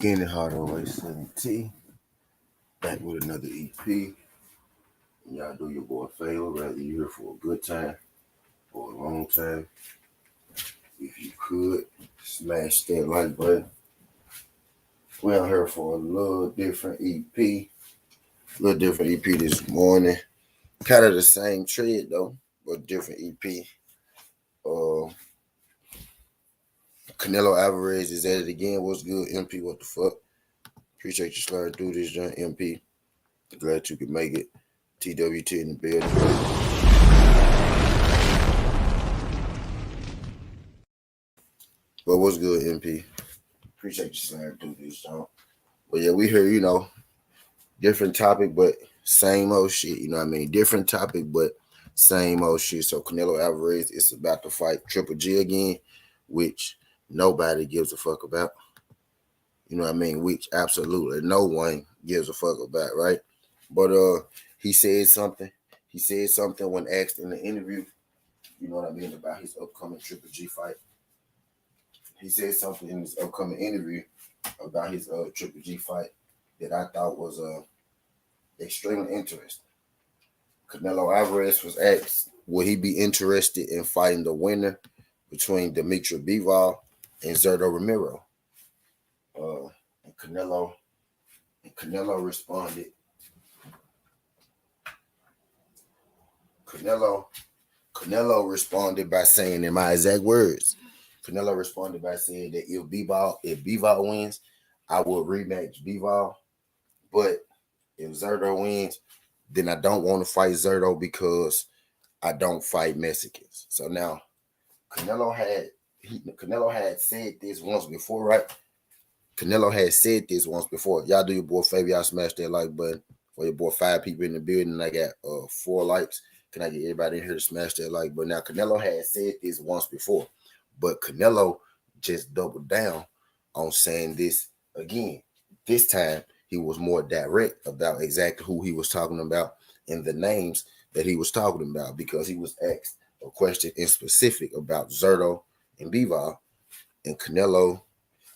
Skinny Hard Away 7T. Back with another EP. Y'all do your boy a favor, whether you're here for a good time or a long time. If you could, smash that like button. We're here for a little different EP. This morning. Kind of the same trade though, but different EP. Canelo Alvarez is at it again. What's good, MP? What the fuck? Appreciate you sliding through this joint, MP. Glad you could make it. TWT in the building. But what's good, MP? Appreciate you sliding through this joint. But yeah, we hear, different topic, but same old shit. You know what I mean? Different topic, but same old shit. So Canelo Alvarez is about to fight Triple G again, which nobody gives a fuck about. You know what I mean? Which absolutely no one gives a fuck about, right? But he said something. He said something when asked in the interview, you know what I mean, about his upcoming Triple G fight. He said something in his upcoming interview about his Triple G fight that I thought was extremely interesting. Canelo Alvarez was asked, would he be interested in fighting the winner between Dimitri Bivol and Zurdo Romero? And Canelo responded. Canelo responded by saying, in my exact words, Canelo responded by saying that if Bivol wins, I will rematch Bivol. But if Zurdo wins, then I don't want to fight Zurdo because I don't fight Mexicans. So now, Canelo had said this once before, right? Canelo had said this once before. Y'all do your boy a favor, y'all smash that like button. For your boy, 5 people in the building, and I got 4 likes. Can I get everybody in here to smash that like button? Now, Canelo had said this once before, but Canelo just doubled down on saying this again. This time, he was more direct about exactly who he was talking about and the names that he was talking about, because he was asked a question in specific about Zurdo and Bivol, and Canelo,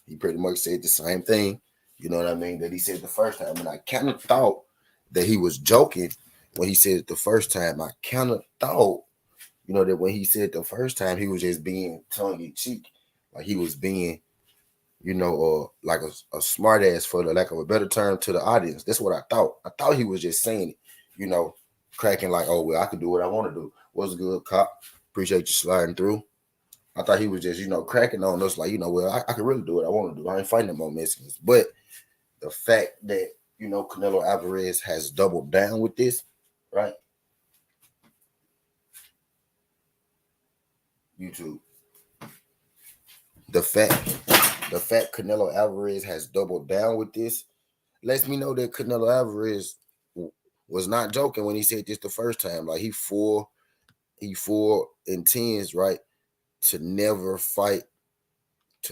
he pretty much said the same thing, you know what I mean, that he said the first time. And I kind of thought that he was joking when he said it the first time. I kind of thought, that when he said it the first time, he was just being tongue-in-cheek. Like he was being, like a smart ass, for the lack of a better term, to the audience. That's what I thought. I thought he was just saying it, cracking like, oh, well, I can do what I want to do. What's good, cop? Appreciate you sliding through. I thought he was just, cracking on us like, well, I can really do what I want to do. I ain't fighting no more Mexicans. But the fact that, Canelo Alvarez has doubled down with this, right? YouTube. The fact Canelo Alvarez has doubled down with this lets me know that Canelo Alvarez was not joking when he said this the first time. Like he full intends, right, to never fight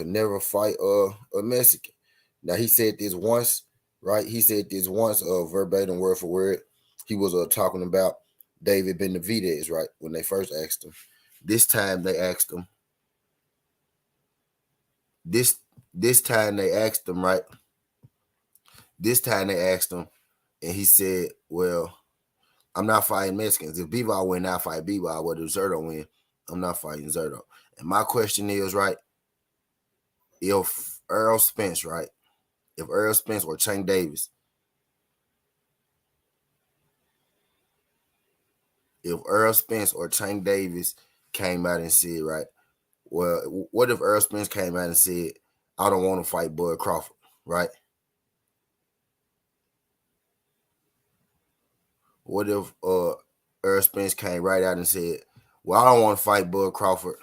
a Mexican. Now he said this once, right? He said this once, verbatim, word for word. He was talking about David Benavidez, right? When they first asked him. This time they asked him. This time they asked him, right? This time they asked him, and he said, "Well, I'm not fighting Mexicans. If Bivol win, I fight Bivol. But if Zurdo win, I'm not fighting Zurdo." And my question is, right? If Earl Spence, right? If Earl Spence or Tank Davis, came out and said, right, well, what if Earl Spence came out and said, I don't want to fight Bud Crawford, right? What if Earl Spence came right out and said, well, I don't want to fight Bud Crawford.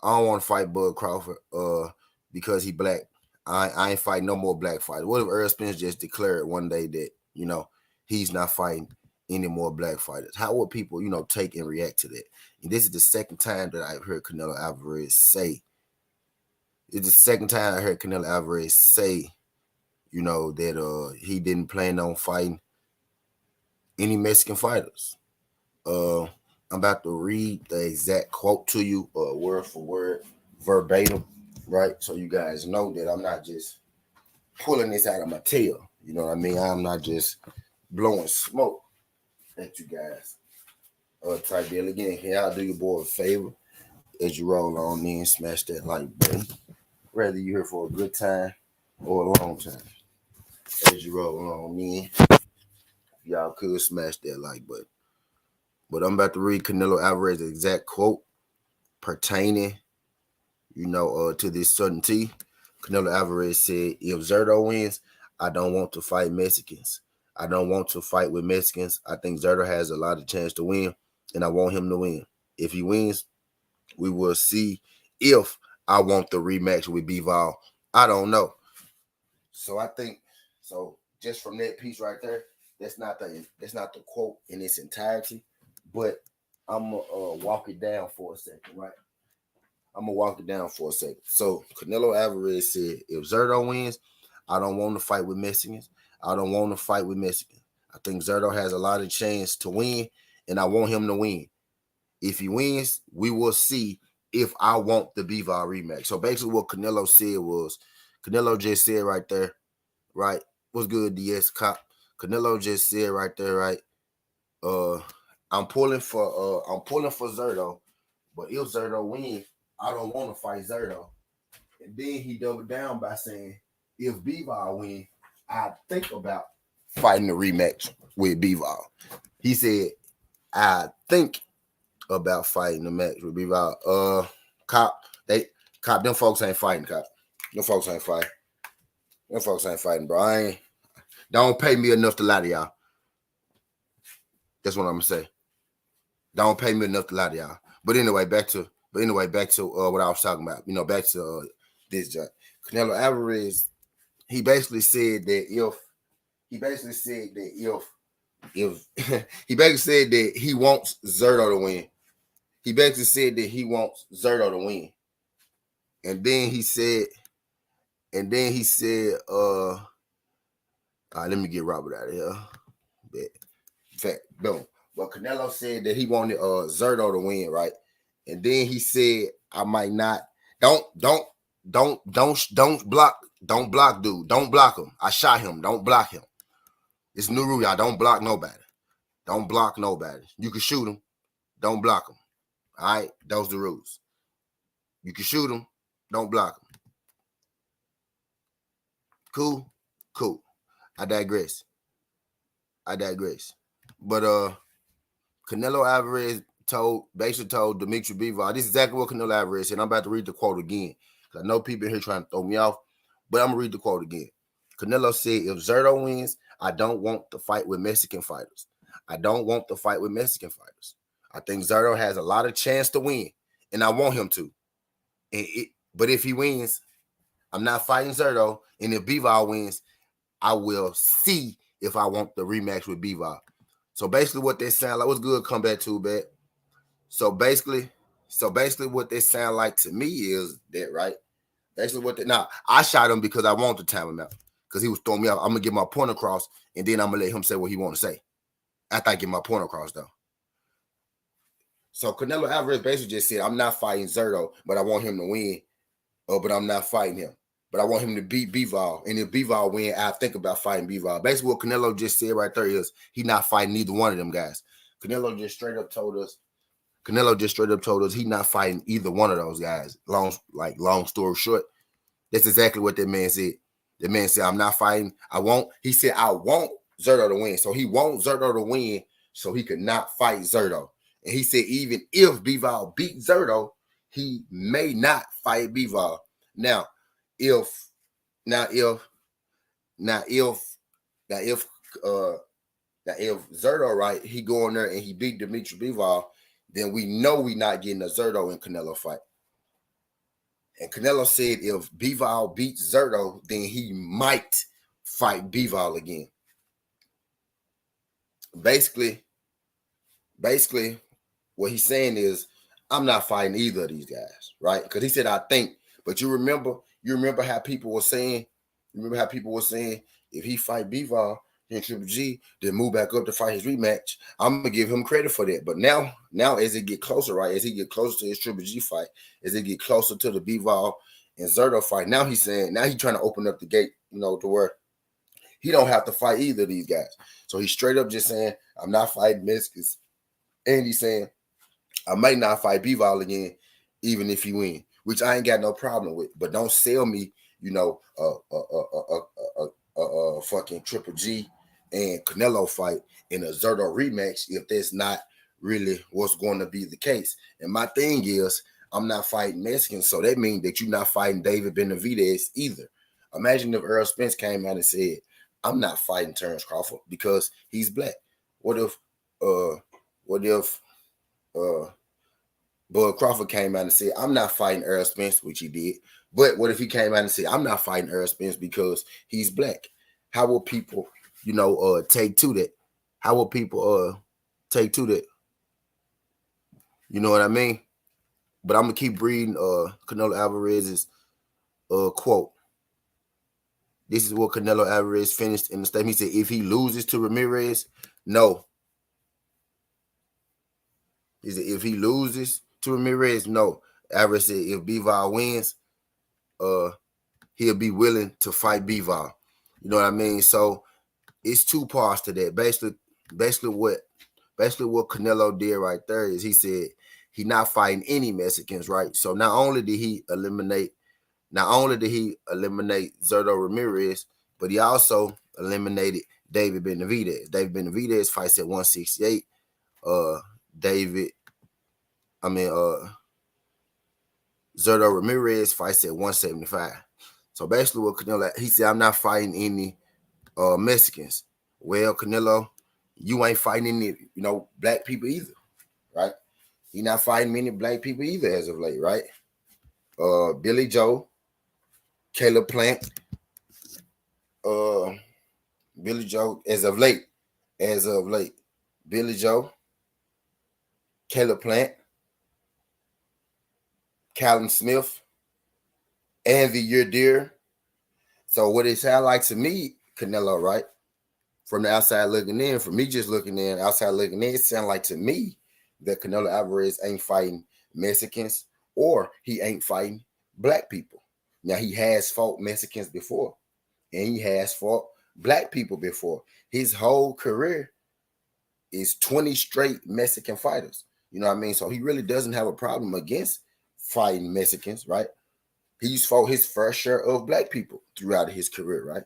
I don't want to fight Bud Crawford because he black. I ain't fighting no more black fighters. What if Earl Spence just declared one day that, he's not fighting any more black fighters? How would people, take and react to that? And this is the second time that I've heard Canelo Alvarez say. It's the second time I heard Canelo Alvarez say, that he didn't plan on fighting any Mexican fighters. I'm about to read the exact quote to you, word for word, verbatim, right? So you guys know that I'm not just pulling this out of my tail. You know what I mean? I'm not just blowing smoke at you guys. Type deal again. Can y'all do your boy a favor as you roll on in, smash that like button. Whether you're here for a good time or a long time. As you roll on in, y'all could smash that like button. But I'm about to read Canelo Alvarez's exact quote pertaining, to this certainty. Canelo Alvarez said, if Zerto wins, I don't want to fight Mexicans. I don't want to fight with Mexicans. I think Zerto has a lot of chance to win, and I want him to win. If he wins, we will see if I want the rematch with Bivol. I don't know. So I think, just from that piece right there, that's not the quote in its entirety, but I'm gonna walk it down for a second, right? I'm gonna walk it down for a second. So Canelo Alvarez said, if Zerto wins, I don't want to fight with Mexicans. I don't want to fight with Mexicans. I think Zerto has a lot of chance to win, and I want him to win. If he wins, we will see if I want the Bivol rematch. So basically what Canelo said was, Canelo just said right there, right? What's good, DS Cop? Canelo just said right there, right? I'm pulling for Zerto, but if Zerto wins, I don't want to fight Zerto. And then he doubled down by saying, if Bivol wins, I think about fighting the rematch with Bivol. He said, I think about fighting the match with Bivol. Cop, them folks ain't fighting, Cop. Them folks ain't fighting. Them folks ain't fighting, bro. Don't pay me enough to lie to y'all. That's what I'm gonna say. Don't pay me enough to lie to y'all. But anyway, back to what I was talking about. Back to this joint. Canelo Alvarez, he basically said that he wants Zerto to win. He basically said that he wants Zerto to win. And then he said, let me get Robert out of here. In fact, boom. But Canelo said that he wanted Zerto to win, right? And then he said, I might not. Don't block dude. Don't block him. I shot him. Don't block him. It's new rule, y'all. Don't block nobody. Don't block nobody. You can shoot him. Don't block him. All right? Those are the rules. You can shoot him. Don't block him. Cool. I digress. But Canelo Alvarez basically told Dimitri Bivol, this is exactly what Canelo Alvarez said. I'm about to read the quote again. I know people here trying to throw me off, but I'm going to read the quote again. Canelo said, if Zerto wins, I don't want to fight with Mexican fighters. I don't want to fight with Mexican fighters. I think Zerto has a lot of chance to win, and I want him to. But if he wins, I'm not fighting Zerto, and if Bivol wins, I will see if I want the rematch with Bivol. So basically what they sound like, what's good, come back to bet. So basically what they sound like to me is that, right? Basically now, I shot him because I wanted to time him out because he was throwing me off. I'm going to get my point across, and then I'm going to let him say what he want to say after I get my point across, though. So Canelo Alvarez basically just said, I'm not fighting Zerto, but I want him to win, but I'm not fighting him. But I want him to beat Bivol, and if Bivol win, I think about fighting Bivol. Basically what Canelo just said right there is he not fighting neither one of them guys. Canelo just straight up told us he not fighting either one of those guys. Long story short, that's exactly what that man said. The man said, I'm not fighting. He said, I want Zerto to win. So he wants Zerto to win so he could not fight Zerto. And he said, even if Bivol beat Zerto, he may not fight Bivol. Now, if Zerto, right, he go in there and he beat Dimitri Bivol, then we know we not getting a Zerto and Canelo fight. And Canelo said if Bivol beats Zerto, then he might fight Bivol again. Basically, what he's saying is, I'm not fighting either of these guys, right? Because he said, I think, but you remember how people were saying, if he fight Bivol in Triple G, then move back up to fight his rematch, I'm going to give him credit for that. But now as it get closer, right, as he get closer to his Triple G fight, as it get closer to the Bivol and Zerto fight, now he's trying to open up the gate to where he don't have to fight either of these guys. So he's straight up just saying, I'm not fighting Mexicans. And he's saying, I might not fight Bivol again, even if he win, which I ain't got no problem with. But don't sell me, fucking Triple G and Canelo fight in a Zerto rematch if that's not really what's going to be the case. And my thing is, I'm not fighting Mexicans, so that means that you're not fighting David Benavidez either. Imagine if Earl Spence came out and said, I'm not fighting Terrence Crawford because he's black. What if Bud Crawford came out and said, I'm not fighting Earl Spence, which he did. But what if he came out and said, I'm not fighting Earl Spence because he's black? How will people, take to that? How will people take to that? You know what I mean? But I'm gonna keep reading Canelo Alvarez's quote. This is what Canelo Alvarez finished in the statement. He said, if he loses to Ramirez, no. He said, if he loses to Ramirez, no. Alvarez said, if Bivol wins, he'll be willing to fight Bivol. You know what I mean? So it's two parts to that. Basically what Canelo did right there is he said he not fighting any Mexicans, right? So not only did he eliminate Zerto Ramirez, but he also eliminated David Benavidez. David Benavidez fights at 168. Zerto Ramirez fights at 175. So basically what Canelo, he said, I'm not fighting any Mexicans. Well, Canelo, you ain't fighting any, black people either, right? He not fighting many black people either as of late, right? Billy Joe, Caleb Plant, Billy Joe as of late, Billy Joe, Caleb Plant, Callum Smith, Andy Yurdir. So what it sound like to me, Canelo, right? From the outside looking in, from me just looking in, outside looking in, it sound like to me that Canelo Alvarez ain't fighting Mexicans or he ain't fighting black people. Now, he has fought Mexicans before and he has fought black people before. His whole career is 20 straight Mexican fighters. You know what I mean? So he really doesn't have a problem against fighting Mexicans, right? He's fought his fair share of black people throughout his career, right?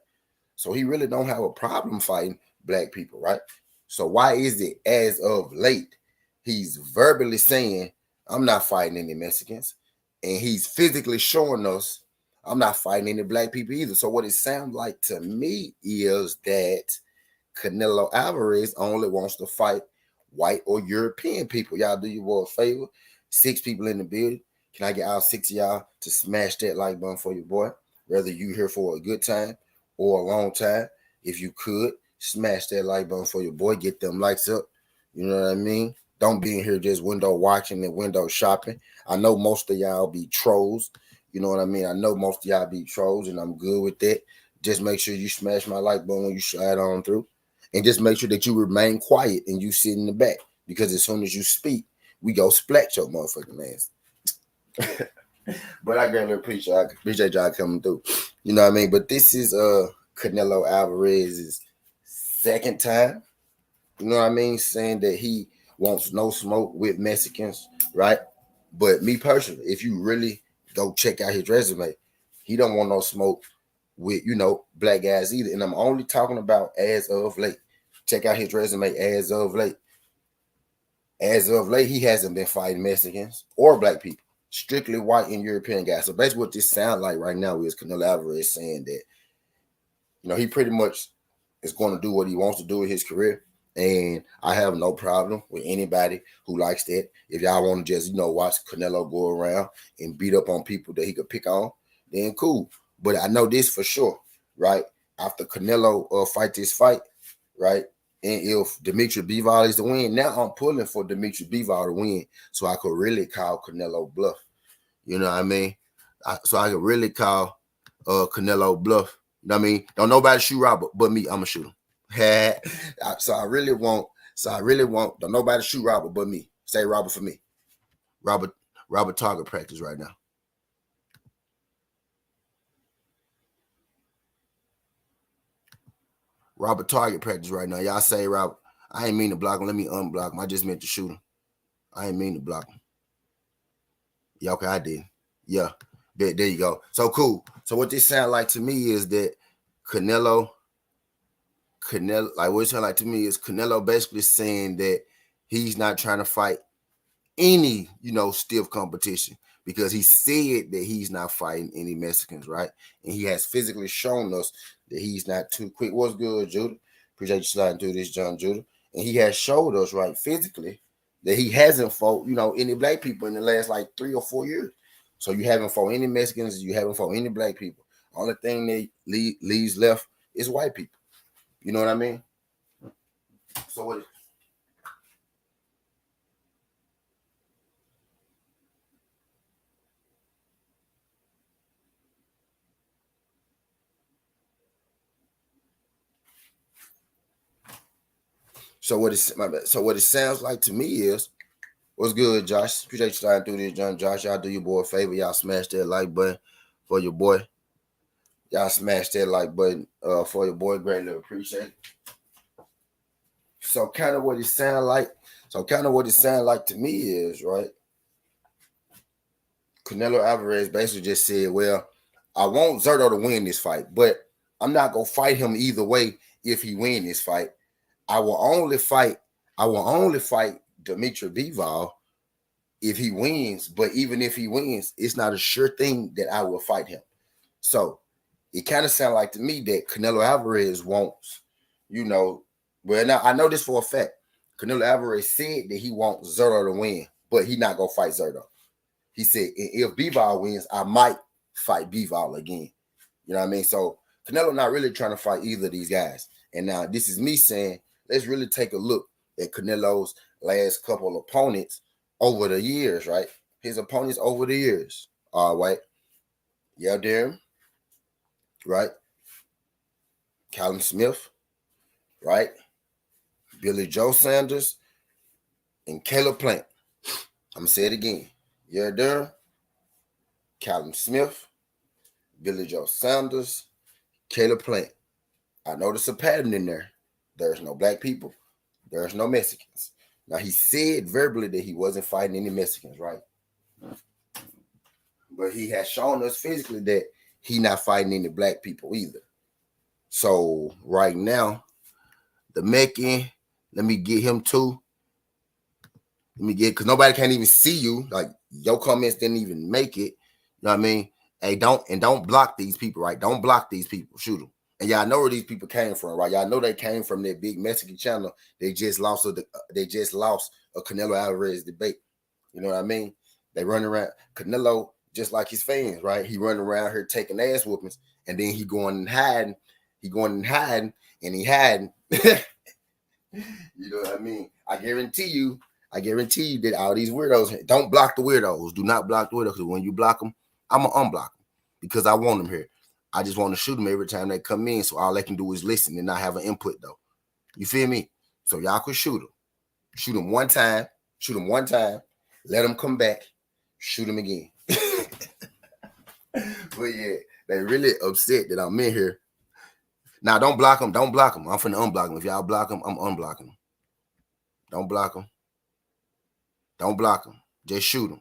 So he really don't have a problem fighting black people, right? So why is it as of late he's verbally saying, I'm not fighting any Mexicans, and he's physically showing us I'm not fighting any black people either. So what it sounds like to me is that Canelo Alvarez only wants to fight white or European people. Y'all do your boy a favor. 6 people in the building. Can I get all 6 of y'all to smash that like button for your boy? Whether you here for a good time or a long time, if you could, smash that like button for your boy. Get them likes up. You know what I mean? Don't be in here just window watching and window shopping. I know most of y'all be trolls. You know what I mean? I know most of y'all be trolls, and I'm good with that. Just make sure you smash my like button when you slide on through. And just make sure that you remain quiet and you sit in the back. Because as soon as you speak, we go splat your motherfucking ass. But I greatly appreciate y'all coming through. You know what I mean? But this is Canelo Alvarez's second time, you know what I mean, saying that he wants no smoke with Mexicans, right? But me personally, if you really go check out his resume, he don't want no smoke with, black guys either. And I'm only talking about as of late. Check out his resume as of late. As of late, he hasn't been fighting Mexicans or black people. Strictly white and European guys. So basically what this sounds like right now is Canelo Alvarez saying that, he pretty much is going to do what he wants to do in his career. And I have no problem with anybody who likes that. If y'all want to just, watch Canelo go around and beat up on people that he could pick on, then cool. But I know this for sure, right? After Canelo fight this fight, right? And if Dimitri Bivol is the win, now I'm pulling for Dimitri Bivol to win so I could really call Canelo bluff. You know what I mean? So I could really call Canelo bluff. You know what I mean? Don't nobody shoot Robert but me. I'm going to shoot him. So I really want, don't nobody shoot Robert but me. Say Robert for me. Robert target practice right now. Robert target practice right now. Y'all say Robert. I ain't mean to block him. Let me unblock him. I just meant to shoot him. I ain't mean to block him. Yeah, okay, I did. Yeah. There you go. So cool. So what this sound like to me is that Canelo, like what it sound like to me is Canelo basically saying that he's not trying to fight any, stiff competition because he said that he's not fighting any Mexicans, right? And he has physically shown us that he's not too quick. What's good, Judah? Appreciate you sliding through this, John Judah. And he has showed us, right, physically that he hasn't fought, any black people in the last like 3 or 4 years. So you haven't fought any Mexicans, you haven't fought any black people. Only thing that leaves left is white people. You know what I mean? So what? So what it sounds like to me is, what's good, Josh? Appreciate you sliding through this, John. Josh, y'all do your boy a favor. Y'all smash that like button for your boy. Y'all smash that like button for your boy. Greatly appreciate it. So kind of what it sound like. To me is, right, Canelo Alvarez basically just said, well, I want Zerto to win this fight, but I'm not gonna fight him either way if he win this fight. I will only fight Dimitri Bivol if he wins, but even if he wins, it's not a sure thing that I will fight him. So it kind of sounds like to me that Canelo Alvarez wants, well, now I know this for a fact. Canelo Alvarez said that he wants Zerto to win, but he not gonna fight Zerto. He said if Bivol wins, I might fight Bivol again. You know what I mean? So Canelo not really trying to fight either of these guys. And now this is me saying, let's really take a look at Canelo's last couple opponents over the years, right? His opponents over the years. All right. Yeah, Darren. Right. Callum Smith. Right. Billy Joe Sanders and Caleb Plant. I'm going to say it again. Yeah, Darren. Callum Smith. Billy Joe Sanders. Caleb Plant. I noticed a pattern in there. There's no black people. There's no Mexicans. Now, he said verbally that he wasn't fighting any Mexicans, right? But he has shown us physically that he not fighting any black people either. So right now, the Mexican, let me get him too. Because nobody can even see you. Like, your comments didn't even make it. You know what I mean? Hey, don't block these people, right? Don't block these people. Shoot them. And y'all know where these people came from, right? Y'all know they came from that big Mexican channel. They just lost a Canelo Alvarez debate. You know what I mean? They run around Canelo just like his fans, right? He running around here taking ass whoopings, and then he going and hiding. And he hiding. You know what I mean? I guarantee you that all these weirdos, don't block the weirdos. Do not block the weirdos, because when you block them, I'm going to unblock them because I want them here. I just want to shoot them every time they come in, so all they can do is listen and not have an input, though. You feel me? So y'all could shoot them. Shoot them one time. Let them come back. Shoot them again. But yeah, they really upset that I'm in here. Now, don't block them. I'm finna unblock them. If y'all block them, I'm unblocking them. Don't block them. Just shoot them.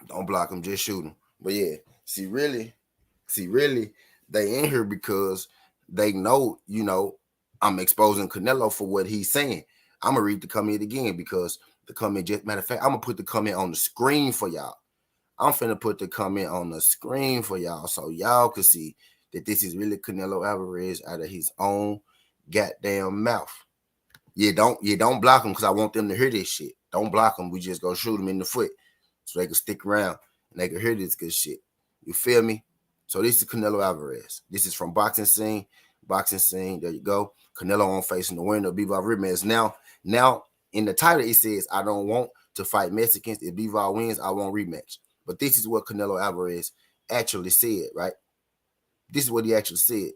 Don't block them. Just shoot them. But yeah, see, really, they in here because they know, I'm exposing Canelo for what he's saying. I'm going to read the comment again because the comment, matter of fact, I'm going to put the comment on the screen for y'all. I'm finna put the comment on the screen for y'all so y'all can see that this is really Canelo Alvarez out of his own goddamn mouth. Yeah, don't block them because I want them to hear this shit. Don't block them. We just go shoot them in the foot so they can stick around and they can hear this good shit. You feel me? So this is Canelo Alvarez. This is from Boxing Scene. There you go. Canelo on facing the winner of Bivol rematch. Now in the title it says, I don't want to fight Mexicans. If Bivol wins, I won't rematch. But this is what Canelo Alvarez actually said, right? This is what he actually said.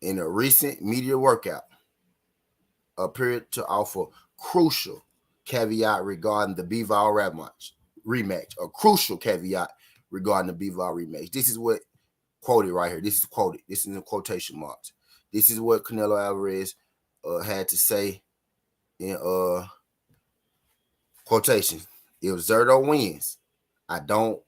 In a recent media workout, appeared to offer crucial caveat regarding the Bivol rematch. A crucial caveat regarding the Bivol rematch. This is what quoted right here. This is quoted. This is in quotation marks. This is what Canelo Alvarez had to say in quotation. If Zerto wins, I don't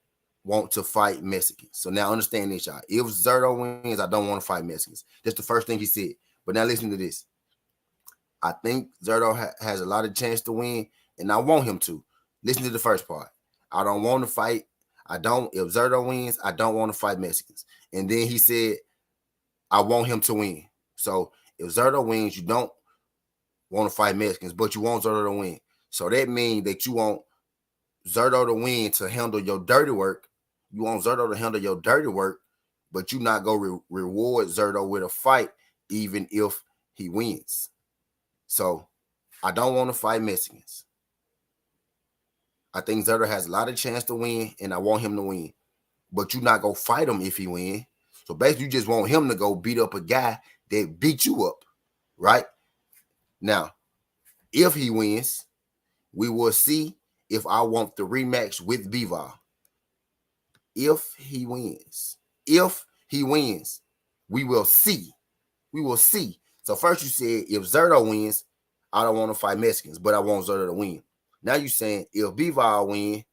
want to fight Mexicans. So now understand this, y'all. If Zerto wins, I don't want to fight Mexicans. That's the first thing he said. But now listen to this. I think Zerto has a lot of chance to win, and I want him to. Listen to the first part. I don't want to fight. If Zerto wins, I don't want to fight Mexicans. And then he said, I want him to win. So if Zerto wins, you don't want to fight Mexicans, but you want Zerto to win. So that means that you want Zerto to win to handle your dirty work. You want Zerto to handle your dirty work, but you not go reward Zerto with a fight, even if he wins. So I don't want to fight Mexicans. I think Zerto has a lot of chance to win, and I want him to win. But you not go fight him if he win. So basically, you just want him to go beat up a guy that beat you up, right? Now, if he wins, we will see if I want the rematch with Bivol. If he wins, we will see. We will see. So first you said if Zerto wins, I don't want to fight Mexicans, but I want Zerto to win. Now you saying if Bivol win,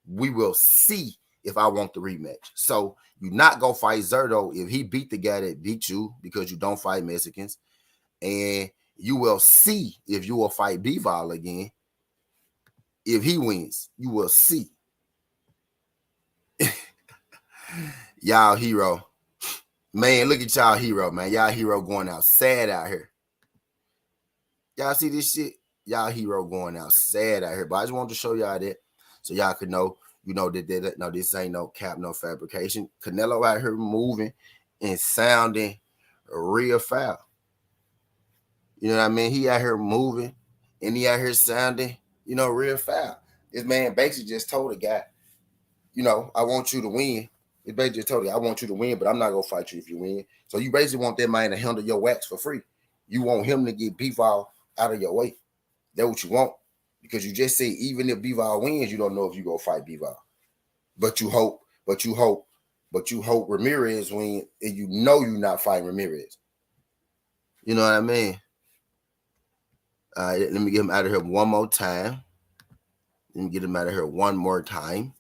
we will see if I want the rematch. So you not go fight Zerto if he beat the guy that beat you because you don't fight Mexicans, and you will see if you will fight Bivol again. If he wins, you will see. Y'all hero. Man, look at y'all hero, man. Y'all hero going out sad out here. Y'all see this shit? Y'all hero going out sad out here. But I just wanted to show y'all that so y'all could know, that no, this ain't no cap, no fabrication. Canelo out here moving and sounding real foul. You know what I mean? He out here moving and he out here sounding, real foul. This man basically just told a guy, I want you to win. It basically just told you, I want you to win, but I'm not going to fight you if you win. So you basically want that man to handle your wax for free. You want him to get Bivol out of your way. That's what you want. Because you just say, even if Bivol wins, you don't know if you go fight Bivol. But you hope Ramirez win, and you know you're not fighting Ramirez. You know what I mean? All right, let me get him out of here one more time. Let me get him out of here one more time.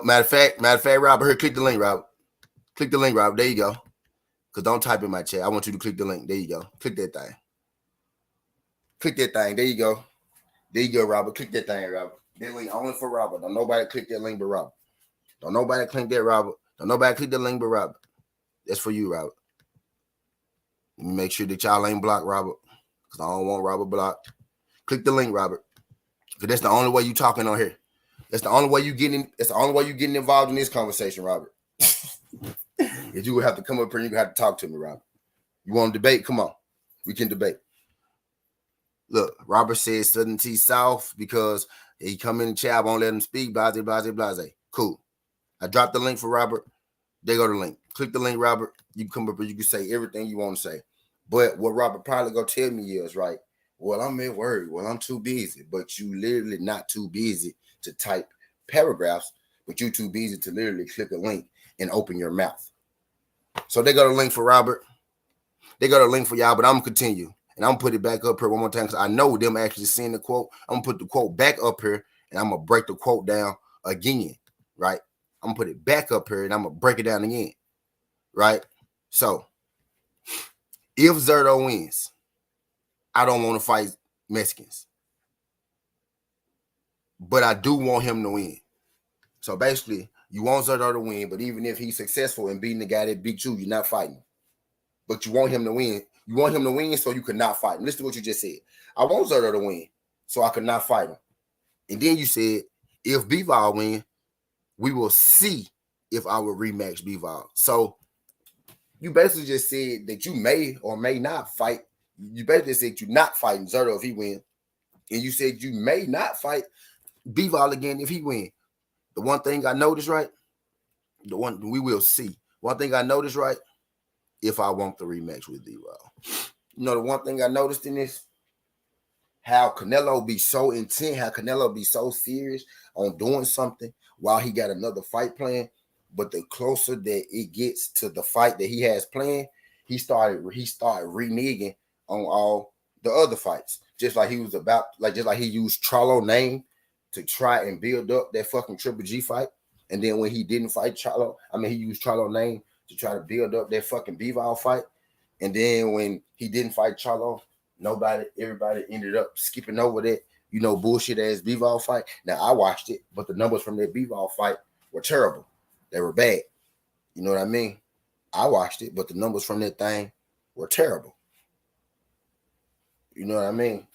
Matter of fact, Robert, here, click the link, Robert. Click the link, Robert. There you go. Because don't type in my chat. I want you to click the link. There you go. Click that thing. Click that thing. There you go. There you go, Robert. Click that thing, Robert. That link only for Robert. Don't nobody click that link but Robert. Don't nobody click that, Robert. Don't nobody click the link but Robert. That's for you, Robert. Let me make sure that y'all ain't blocked, Robert. Because I don't want Robert blocked. Click the link, Robert. Because that's the only way you talking on here. That's the only way you getting involved in this conversation, Robert. If you would have to come up here, you would have to talk to me, Robert. You want to debate? Come on. We can debate. Look, Robert says Southern T South because he come in the chat. I won't let him speak. Blase, blase, blase. Cool. I dropped the link for Robert. There go the link. Click the link, Robert. You can come up here. You can say everything you want to say. But what Robert probably going to tell me is, right, well, I'm at work. Well, I'm too busy. But you literally not too busy to type paragraphs, but you too busy to literally click a link and open your mouth. So they got a link for Robert. They got a link for y'all, but I'm going to continue. And I'm going to put it back up here one more time because I know them actually seeing the quote. I'm going to put the quote back up here, and I'm going to break the quote down again, right? I'm going to put it back up here, and I'm going to break it down again, right? So, if Zerto wins, I don't want to fight Mexicans. But I do want him to win. So, basically, you want Zerto to win, but even if he's successful in beating the guy that beat you, you're not fighting. But you want him to win. You want him to win so you could not fight him. Listen to what you just said. I want Zerto to win so I could not fight him. And then you said, if Bivol win, we will see if I will rematch Bivol. So you basically just said that you may or may not fight. You basically said you're not fighting Zerto if he wins. And you said you may not fight Bivol again if he wins. The one thing I noticed, right? We will see. One thing I noticed, right? If I want the rematch with Bivol. The one thing I noticed in this, how Canelo be so intent, how Canelo be so serious on doing something while he got another fight planned. But the closer that it gets to the fight that he has planned, he started reneging on all the other fights. Just like he was about, like just like he used Charlo name to try and build up that fucking Triple G fight. And then when he didn't fight Charlo, he used Charlo name to try to build up that fucking Bivol fight. And then when he didn't fight Charlo, everybody ended up skipping over that, bullshit ass Bivol fight. Now I watched it, but the numbers from that Bivol fight were terrible. They were bad. You know what I mean? I watched it, but the numbers from that thing were terrible. You know what I mean?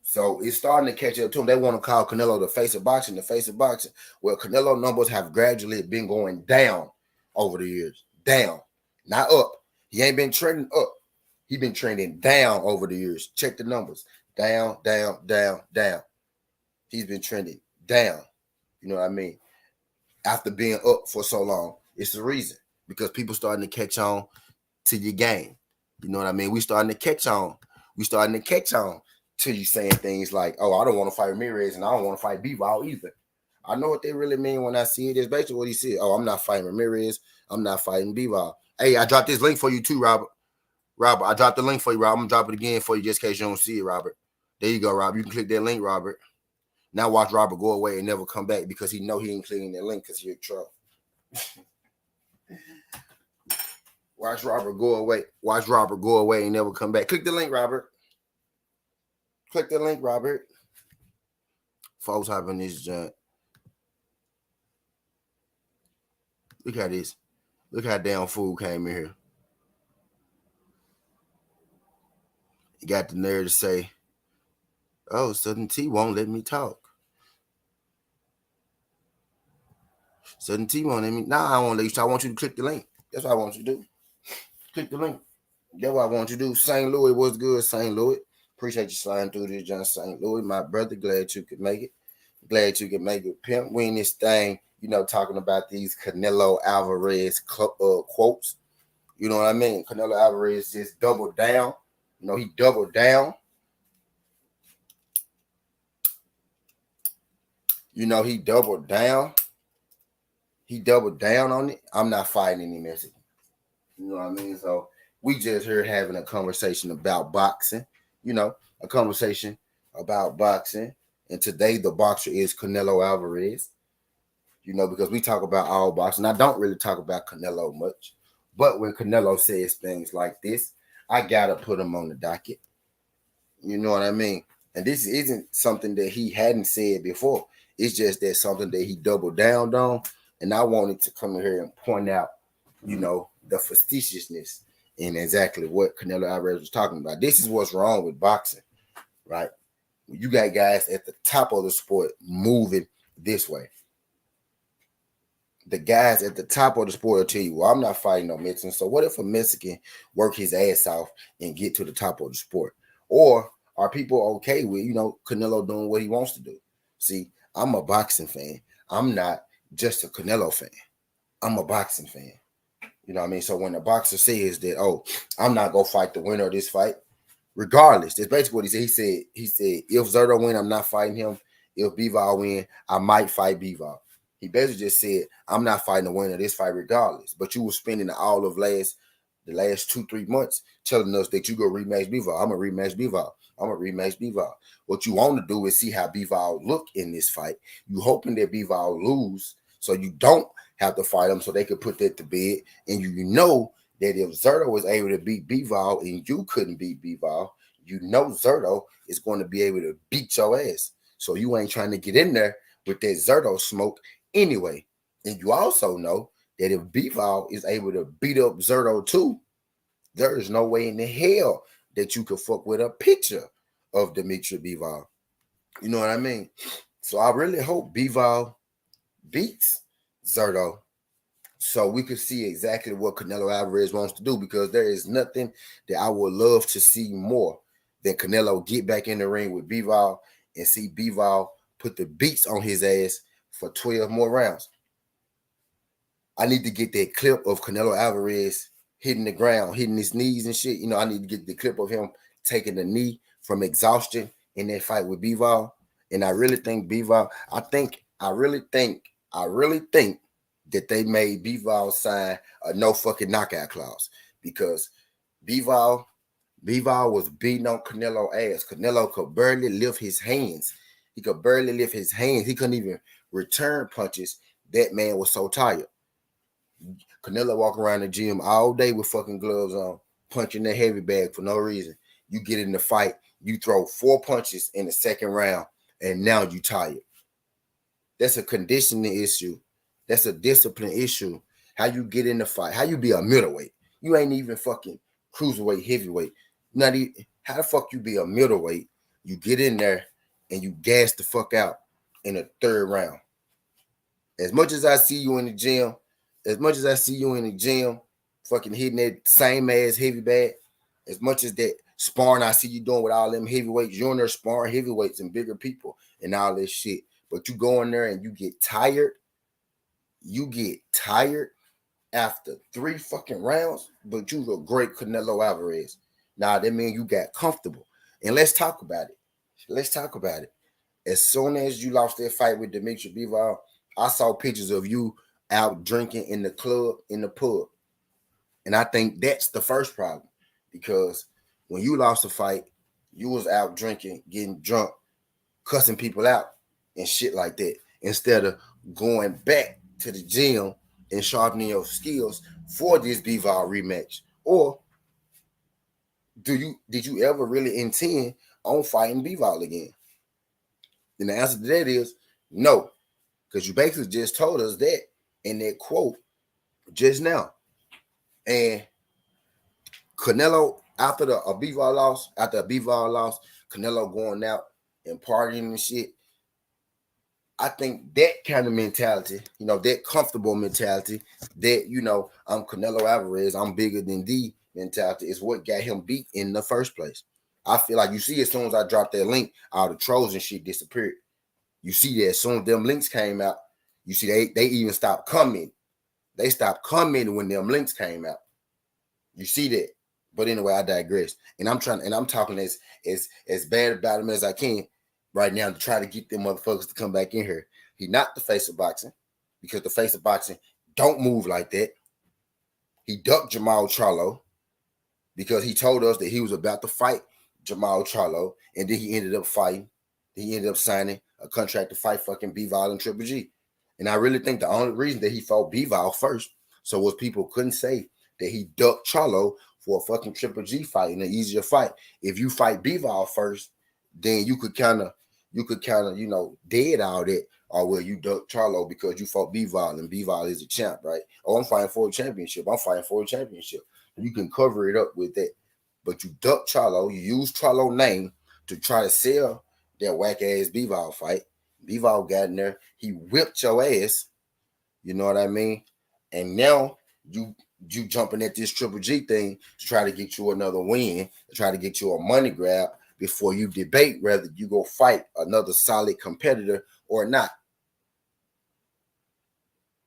So it's starting to catch up to him. They want to call Canelo the face of boxing, the face of boxing. Well, Canelo numbers have gradually been going down over the years. Down, not up. He ain't been trending up. He's been trending down over the years. Check the numbers. Down, down, down, down. He's been trending down. You know what I mean? After being up for so long. It's the reason. Because people starting to catch on to your game. You know what I mean? We starting to catch on. To you saying things like, oh, I don't want to fight Ramirez and I don't want to fight Bivol either. I know what they really mean when I see it. It's basically what he said. Oh, I'm not fighting Ramirez. I'm not fighting Bivol. Hey, I dropped this link for you too, Robert. Robert, I dropped the link for you, Robert. I'm going to drop it again for you just in case you don't see it, Robert. There you go, Robert. You can click that link, Robert. Now watch Robert go away and never come back because he know he ain't clicking that link because he's a troll. Watch Robert go away. Watch Robert go away and never come back. Click the link, Robert. Click the link, Robert. Folks having this junk. Look at this. Look how damn fool came in here. He got the nerve to say, oh, Southern T won't let me talk. Southern T won't let me. Nah, I won't let you talk. I want you to click the link. That's what I want you to do. Click the link. That's what I want you to do. St. Louis was good, St. Louis. Appreciate you sliding through this, John St. Louis. My brother, glad you could make it. Glad you could make it. Pimp, we in this thing, talking about these Canelo Alvarez quotes. You know what I mean? Canelo Alvarez just doubled down. He doubled down. He doubled down. He doubled down on it. I'm not fighting any Mexican. You know what I mean? So we just here having a conversation about boxing. A conversation about boxing. And today the boxer is Canelo Alvarez. Because we talk about all boxing. I don't really talk about Canelo much. But when Canelo says things like this, I got to put him on the docket. You know what I mean? And this isn't something that he hadn't said before. It's just that something that he doubled down on. And I wanted to come in here and point out, the facetiousness in exactly what Canelo Alvarez was talking about. This is what's wrong with boxing, right? You got guys at the top of the sport moving this way. The guys at the top of the sport will tell you, well, I'm not fighting no Mexican. So what if a Mexican work his ass off and get to the top of the sport? Or are people okay with, Canelo doing what he wants to do? See, I'm a boxing fan. I'm not just a Canelo fan. I'm a boxing fan. You know what I mean? So when the boxer says that, oh, I'm not going to fight the winner of this fight, regardless, that's basically what he said. He said, if Zerto win, I'm not fighting him. If Bivol win, I might fight Bivol. He basically just said, I'm not fighting the winner of this fight regardless. But you were spending all of the last 2-3 months telling us that you go rematch Bivol. I'm going to rematch Bivol. I'm going to rematch Bivol. What you want to do is see how Bivol look in this fight. You hoping that Bivol lose so you don't have to fight him so they could put that to bed. And you know that if Zerto was able to beat Bivol and you couldn't beat Bivol, Zerto is going to be able to beat your ass. So you ain't trying to get in there with that Zerto smoke anyway. And you also know that if Bivol is able to beat up Zerto too, there is no way in the hell that you could fuck with a picture of Dimitri Bivol. You know what I mean? So I really hope Bivol beats Zerto so we could see exactly what Canelo Alvarez wants to do, because there is nothing that I would love to see more than Canelo get back in the ring with Bivol and see Bivol put the beats on his ass for 12 more rounds. I need to get that clip of Canelo Alvarez hitting the ground, hitting his knees and shit. I need to get the clip of him taking the knee from exhaustion in that fight with Bivol. And I really think Bivol, I really think that they made Bivol sign a no fucking knockout clause because Bivol was beating on Canelo ass. Canelo could barely lift his hands. He could barely lift his hands. He couldn't even return punches. That man was so tired. Canelo walk around the gym all day with fucking gloves on, punching that heavy bag for no reason. You get in the fight, you throw 4 punches in the second round, and now you tired. That's a conditioning issue. That's a discipline issue. How you get in the fight? How you be a middleweight? You ain't even fucking cruiserweight, heavyweight. Not even. How the fuck you be a middleweight? You get in there and you gas the fuck out in the third round. As much as I see you in the gym, fucking hitting that same ass heavy bag, as much as that sparring I see you doing with all them heavyweights, you're in there sparring heavyweights and bigger people and all this shit. But you go in there and you get tired. You get tired after 3 fucking rounds, but you a great Canelo Alvarez. Now that means you got comfortable. And let's talk about it. As soon as you lost that fight with Dimitri Bivol, I saw pictures of you out drinking in the club, in the pub. And I think that's the first problem. Because when you lost the fight, you was out drinking, getting drunk, cussing people out and shit like that. Instead of going back to the gym and sharpening your skills for this Bivol rematch. Or did you ever really intend on fighting Bivol again? And the answer to that is no. Because you basically just told us that in that quote just now. And Canelo, after a Bivol loss, Canelo going out and partying and shit, I think that kind of mentality, that comfortable mentality, that, I'm Canelo Alvarez, I'm bigger than the mentality is what got him beat in the first place. I feel like you see as soon as I dropped that link, all the trolls and shit disappeared. You see that as soon as them links came out, you see they even stopped commenting. They stopped commenting when them links came out. You see that. But anyway, I digress. And I'm talking as bad about him as I can right now to try to get them motherfuckers to come back in here. He not the face of boxing because the face of boxing don't move like that. He ducked Jamal Charlo because he told us that he was about to fight Jamal Charlo, and then he ended up fighting. He ended up signing a contract to fight fucking Bivol and Triple G. And I really think the only reason that he fought Bivol first so was people couldn't say that he ducked Charlo for a fucking Triple G fight and an easier fight. If you fight Bivol first, then you could kind of, dead all that. Or well, you ducked Charlo because you fought Bivol and Bivol is a champ, right? Oh, I'm fighting for a championship. You can cover it up with that. But you ducked Charlo, you used Charlo's name to try to sell that whack ass Bivol fight. Bivol got in there, he whipped your ass. You know what I mean? And now you jumping at this Triple G thing to try to get you another win, to try to get you a money grab before you debate whether you go fight another solid competitor or not.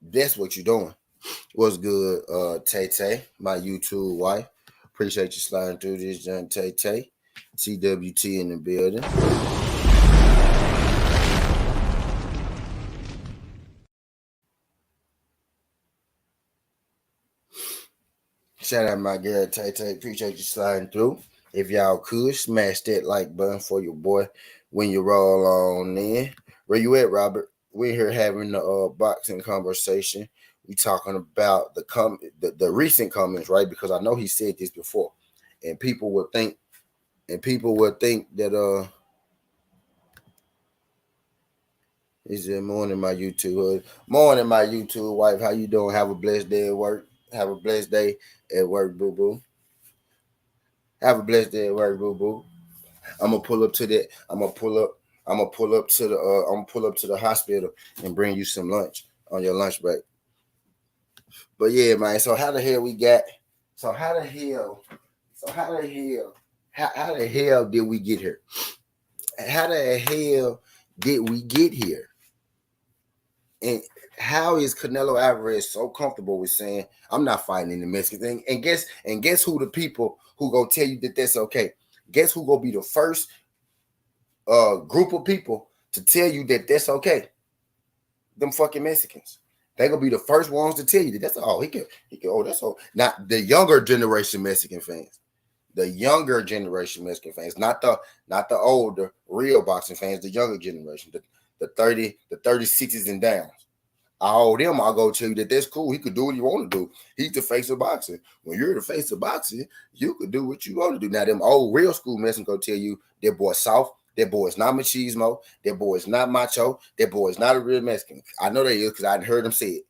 That's what you're doing. What's good, Tay, my YouTube wife? Appreciate you sliding through this, John Tay. TWT in the building. Shout out my girl Tay. Appreciate you sliding through. If y'all could smash that like button for your boy when you roll on in. Where you at, Robert? We're here having the boxing conversation. We talking about the recent comments, right? Because I know he said this before, and people would think that he said, morning, my YouTube wife. How you doing? Have a blessed day at work. Have a blessed day at work, boo boo. Have a blessed day at work, boo boo. I'm gonna pull up to that. I'm gonna pull up to the hospital and bring you some lunch on your lunch break. But yeah, man. So how the hell we got? So how the hell did we get here? How the hell did we get here? And how is Canelo Alvarez so comfortable with saying I'm not fighting in the Mexican thing? And guess who the people who go tell you that that's okay? Guess who gonna be the first group of people to tell you that that's okay. Them fucking Mexicans. They gonna be the first ones to tell you that that's all he can. Oh, that's all. Not the younger generation Mexican fans. The younger generation Mexican fans, not the older real boxing fans. The younger generation, the 36s and downs. All them, I'll go tell you that that's cool. He could do what he want to do. He's the face of boxing. When you're the face of boxing, you could do what you want to do. Now, them old real school Mexicans go tell you that boy soft. That boy is not machismo. That boy is not macho. That boy is not a real Mexican. I know they is because I heard them say it.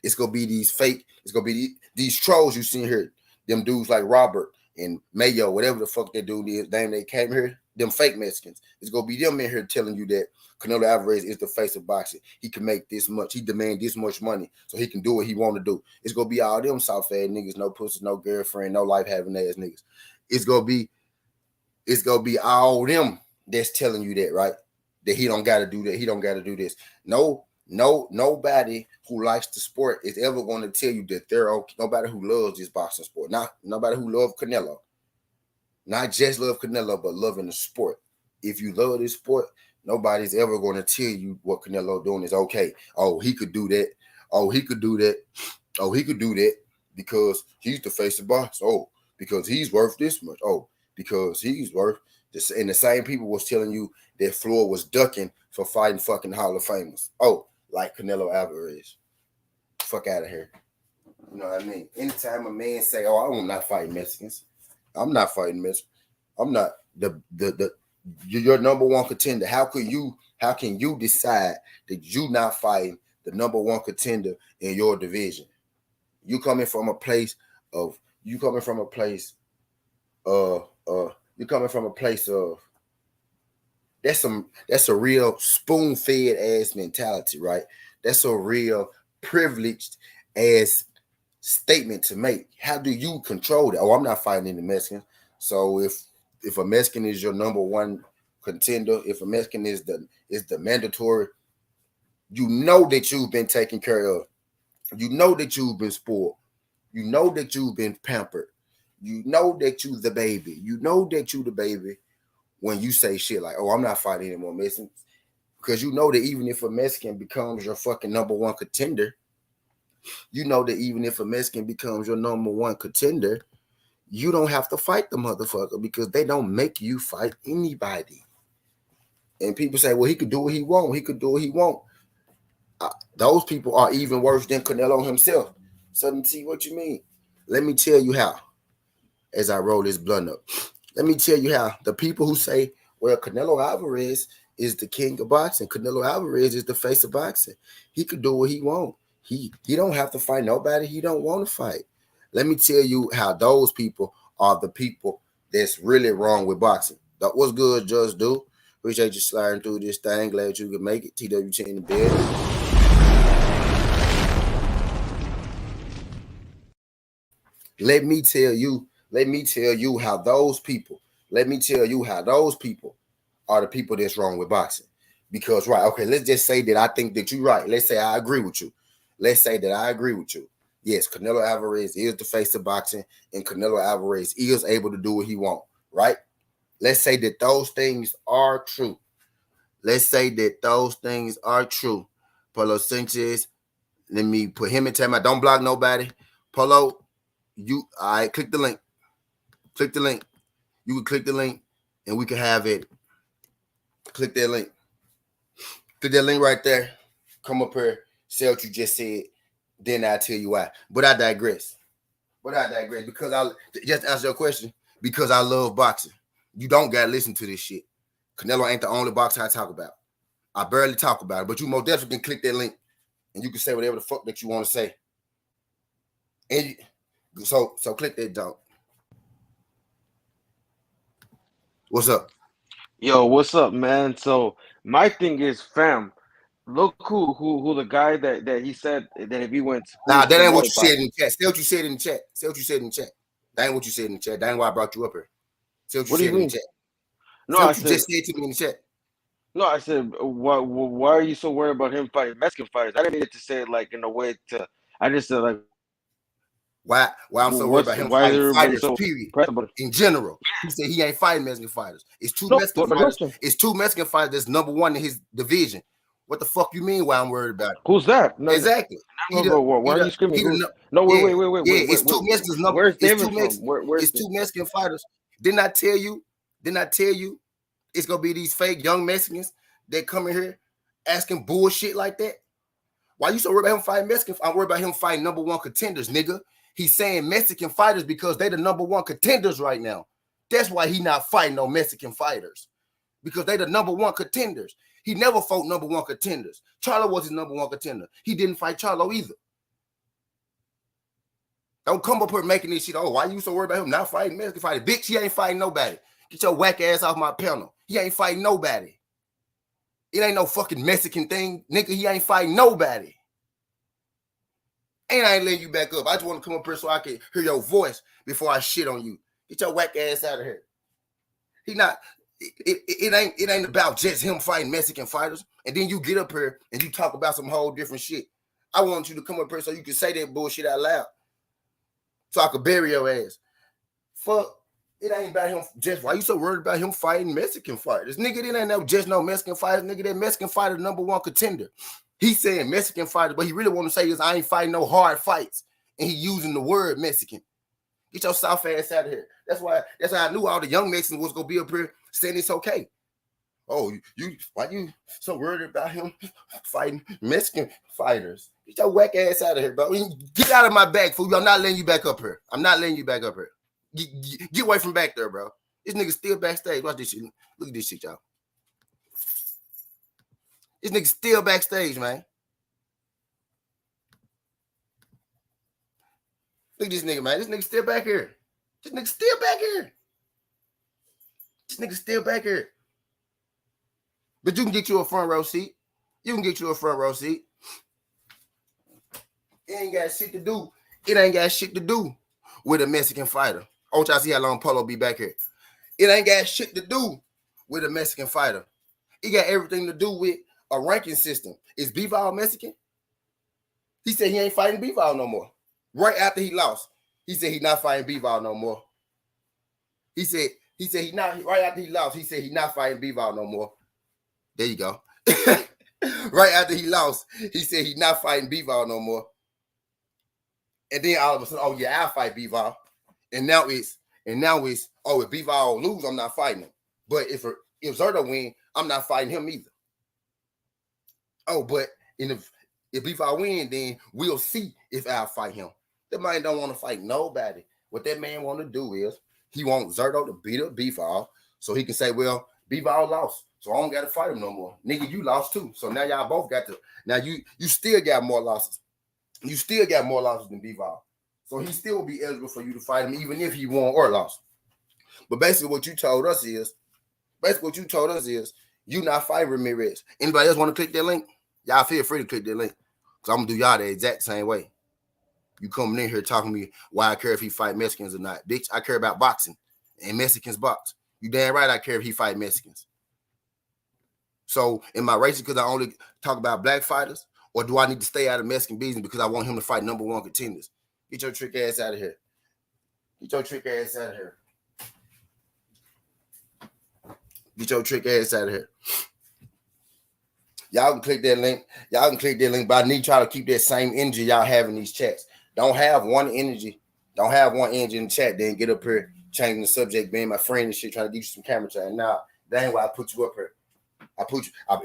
It's gonna be these fake. It's gonna be these trolls you see here. Them dudes like Robert and Mayo, whatever the fuck they do, the name they came here. Them fake Mexicans. It's gonna be them in here telling you that Canelo Alvarez is the face of boxing. He can make this much. He demand this much money, so he can do what he want to do. It's gonna be all them soft ass niggas, no pussy, no girlfriend, no life having ass niggas. It's gonna be all them that's telling you that, right? That he don't gotta do that. He don't gotta do this. Nobody who likes the sport is ever going to tell you that they're okay. Nobody who loves this boxing sport. Nobody who loves Canelo. Not just love Canelo, but loving the sport. If you love this sport, nobody's ever going to tell you what Canelo doing is okay. Oh, he could do that. Oh, he could do that. Oh, he could do that because he's the face of boxing. Oh, because he's worth this much. Oh, because he's worth this. And the same people was telling you that Floyd was ducking for fighting fucking Hall of Famers. Oh, like Canelo Alvarez. Fuck out of here. You know what I mean? Anytime a man say, "Oh, I'm not fighting Mexicans," I'm not fighting Mexicans. I'm not your number one contender. How can you decide that you not fighting the number one contender in your division? You coming from a place of that's a real spoon-fed ass mentality, right? That's a real privileged ass statement to make. How do you control that? Oh, I'm not fighting any Mexicans. So if a Mexican is your number one contender, if a Mexican is the mandatory, you know that you've been taken care of. You know that you've been spoiled. You know that you've been pampered. You know that you the baby. You know that you the baby when you say shit like, "Oh, I'm not fighting any more Mexicans." Because you know that even if a Mexican becomes your fucking number one contender, you know that even if a Mexican becomes your number one contender, you don't have to fight the motherfucker because they don't make you fight anybody. And people say, "Well, he could do what he want. He could do what he want." Those people are even worse than Canelo himself. So let me see what you mean. Let me tell you how. As I roll this blunt up, let me tell you how the people who say, "Well, Canelo Alvarez is the king of boxing. Canelo Alvarez is the face of boxing. He could do what he want. He don't have to fight nobody he don't want to fight." Let me tell you how those people are the people that's really wrong with boxing. What's good, Just Do? Appreciate you sliding through this thing. Glad you could make it. TWT in the bed. Let me tell you how those people, are the people that's wrong with boxing. Because, right, okay, let's just say that I think that you're right. Let's say I agree with you. Let's say that I agree with you. Yes, Canelo Alvarez is the face of boxing, and Canelo Alvarez is able to do what he wants, right? Let's say that those things are true. Polo Sanchez, let me put him in time. I don't block nobody. Polo, all right, click the link. Click the link. You can click the link, and we can have it. Click that link. Click that link right there. Come up here. Say what you just said. Then I'll tell you why. But I digress. Because I just answer your question. Because I love boxing. You don't gotta listen to this shit. Canelo ain't the only boxer I talk about. I barely talk about it, but you most definitely can click that link, and you can say whatever the fuck that you want to say. And so click that dog. What's up? Yo, what's up, man? So my thing is, fam, look who the guy that he said that if he went, Nah, who's that ain't what you promoted by. said in the chat. Say what you said in the chat. That ain't what you said in the chat. That ain't why I brought you up here. Say what you What do you said in the mean? chat. No, Say I what you said just said to me in the chat. no, I said why are you so worried about him fighting Mexican fighters? I didn't mean it to say it like in a way to. I just said like Why I'm so worried about him Why is fighting everybody fighters, so period. pressed about it? In general. He said he ain't fighting Mexican fighters. It's two No, Mexican but fighters. question. It's two Mexican fighters that's number one in his division. What the fuck you mean why I'm worried about it? Who's that? No, no, Exactly. no, bro. Why are you screaming? He the Who's? No, wait, yeah, wait, wait, wait, yeah. wait, It's wait, two wait. Mexicans number Where's it's David from? Where's it's this? two Mexican fighters. Didn't I tell you? Didn't I tell you it's gonna be these fake young Mexicans that come in here asking bullshit like that? Why you so worried about him fighting Mexicans? I'm worried about him fighting number one contenders, nigga. He's saying Mexican fighters because they the number one contenders right now. That's why he not fighting no Mexican fighters. Because they the number one contenders. He never fought number one contenders. Charlo was his number one contender. He didn't fight Charlo either. Don't come up here making this shit. Oh, why you so worried about him not fighting Mexican fighters? Bitch, he ain't fighting nobody. Get your whack ass off my panel. He ain't fighting nobody. It ain't no fucking Mexican thing. Nigga, he ain't fighting nobody. And I ain't letting you back up. I just want to come up here so I can hear your voice before I shit on you. Get your whack ass out of here. He not, it ain't about just him fighting Mexican fighters. And then you get up here and you talk about some whole different shit. I want you to come up here so you can say that bullshit out loud. So I could bury your ass. Fuck. It ain't about him. Just why you so worried about him fighting Mexican fighters? Nigga, it ain't no just no Mexican fighters. Nigga, that Mexican fighter number one contender. He's saying Mexican fighters, but he really want to say is I ain't fighting no hard fights. And he using the word Mexican. Get your soft ass out of here. That's why I knew all the young Mexicans was gonna be up here saying it's okay. Oh, why you so worried about him fighting Mexican fighters? Get your whack ass out of here, bro. Get out of my back, fool. I'm not letting you back up here. I'm not letting you back up here. Get away from back there, bro. This nigga still backstage. Watch this shit. Look at this shit, y'all. This nigga still backstage, man. Look at this nigga, man. This nigga still back here. This nigga still back here. This nigga still back here. But you can get you a front row seat. You can get you a front row seat. It ain't got shit to do. It ain't got shit to do with a Mexican fighter. Oh, y'all see how long Polo be back here. It ain't got shit to do with a Mexican fighter. It got everything to do with a ranking system. Is Bivol Mexican? He said he ain't fighting Bivol no more. Right after he lost, he said he not fighting Bivol no more. He said he not, right after he lost, he said he not fighting Bivol no more. There you go. Right after he lost, he said he not fighting Bivol no more. And then all of a sudden, oh yeah, I'll fight Bivol. And now it's, oh, if Bivol lose, I'm not fighting him. But if Zerto win, I'm not fighting him either. Oh, but if Bivol win, then we'll see if I'll fight him. That man don't want to fight nobody. What that man want to do is he want Zerto to beat up Bivol so he can say, well, Bivol lost, so I don't got to fight him no more. Nigga, you lost too. So now y'all both got to, now you still got more losses. You still got more losses than Bivol. So he still will be eligible for you to fight him even if he won or lost. But basically what you told us is, you not fighting Ramirez. Anybody else want to click that link? Y'all feel free to click that link. Because I'm going to do y'all the exact same way. You coming in here talking to me why I care if he fight Mexicans or not. Bitch, I care about boxing. And Mexicans box. You damn right I care if he fight Mexicans. So am I racist because I only talk about black fighters? Or do I need to stay out of Mexican business because I want him to fight number one contenders? Get your trick ass out of here. Get your trick ass out of here. Get your trick ass out of here. Y'all can click that link. But I need y'all to keep that same energy y'all have in these chats. Don't have one energy in the chat, then get up here, changing the subject, being my friend and shit, trying to get you some camera time. Now, that ain't why I put you up here.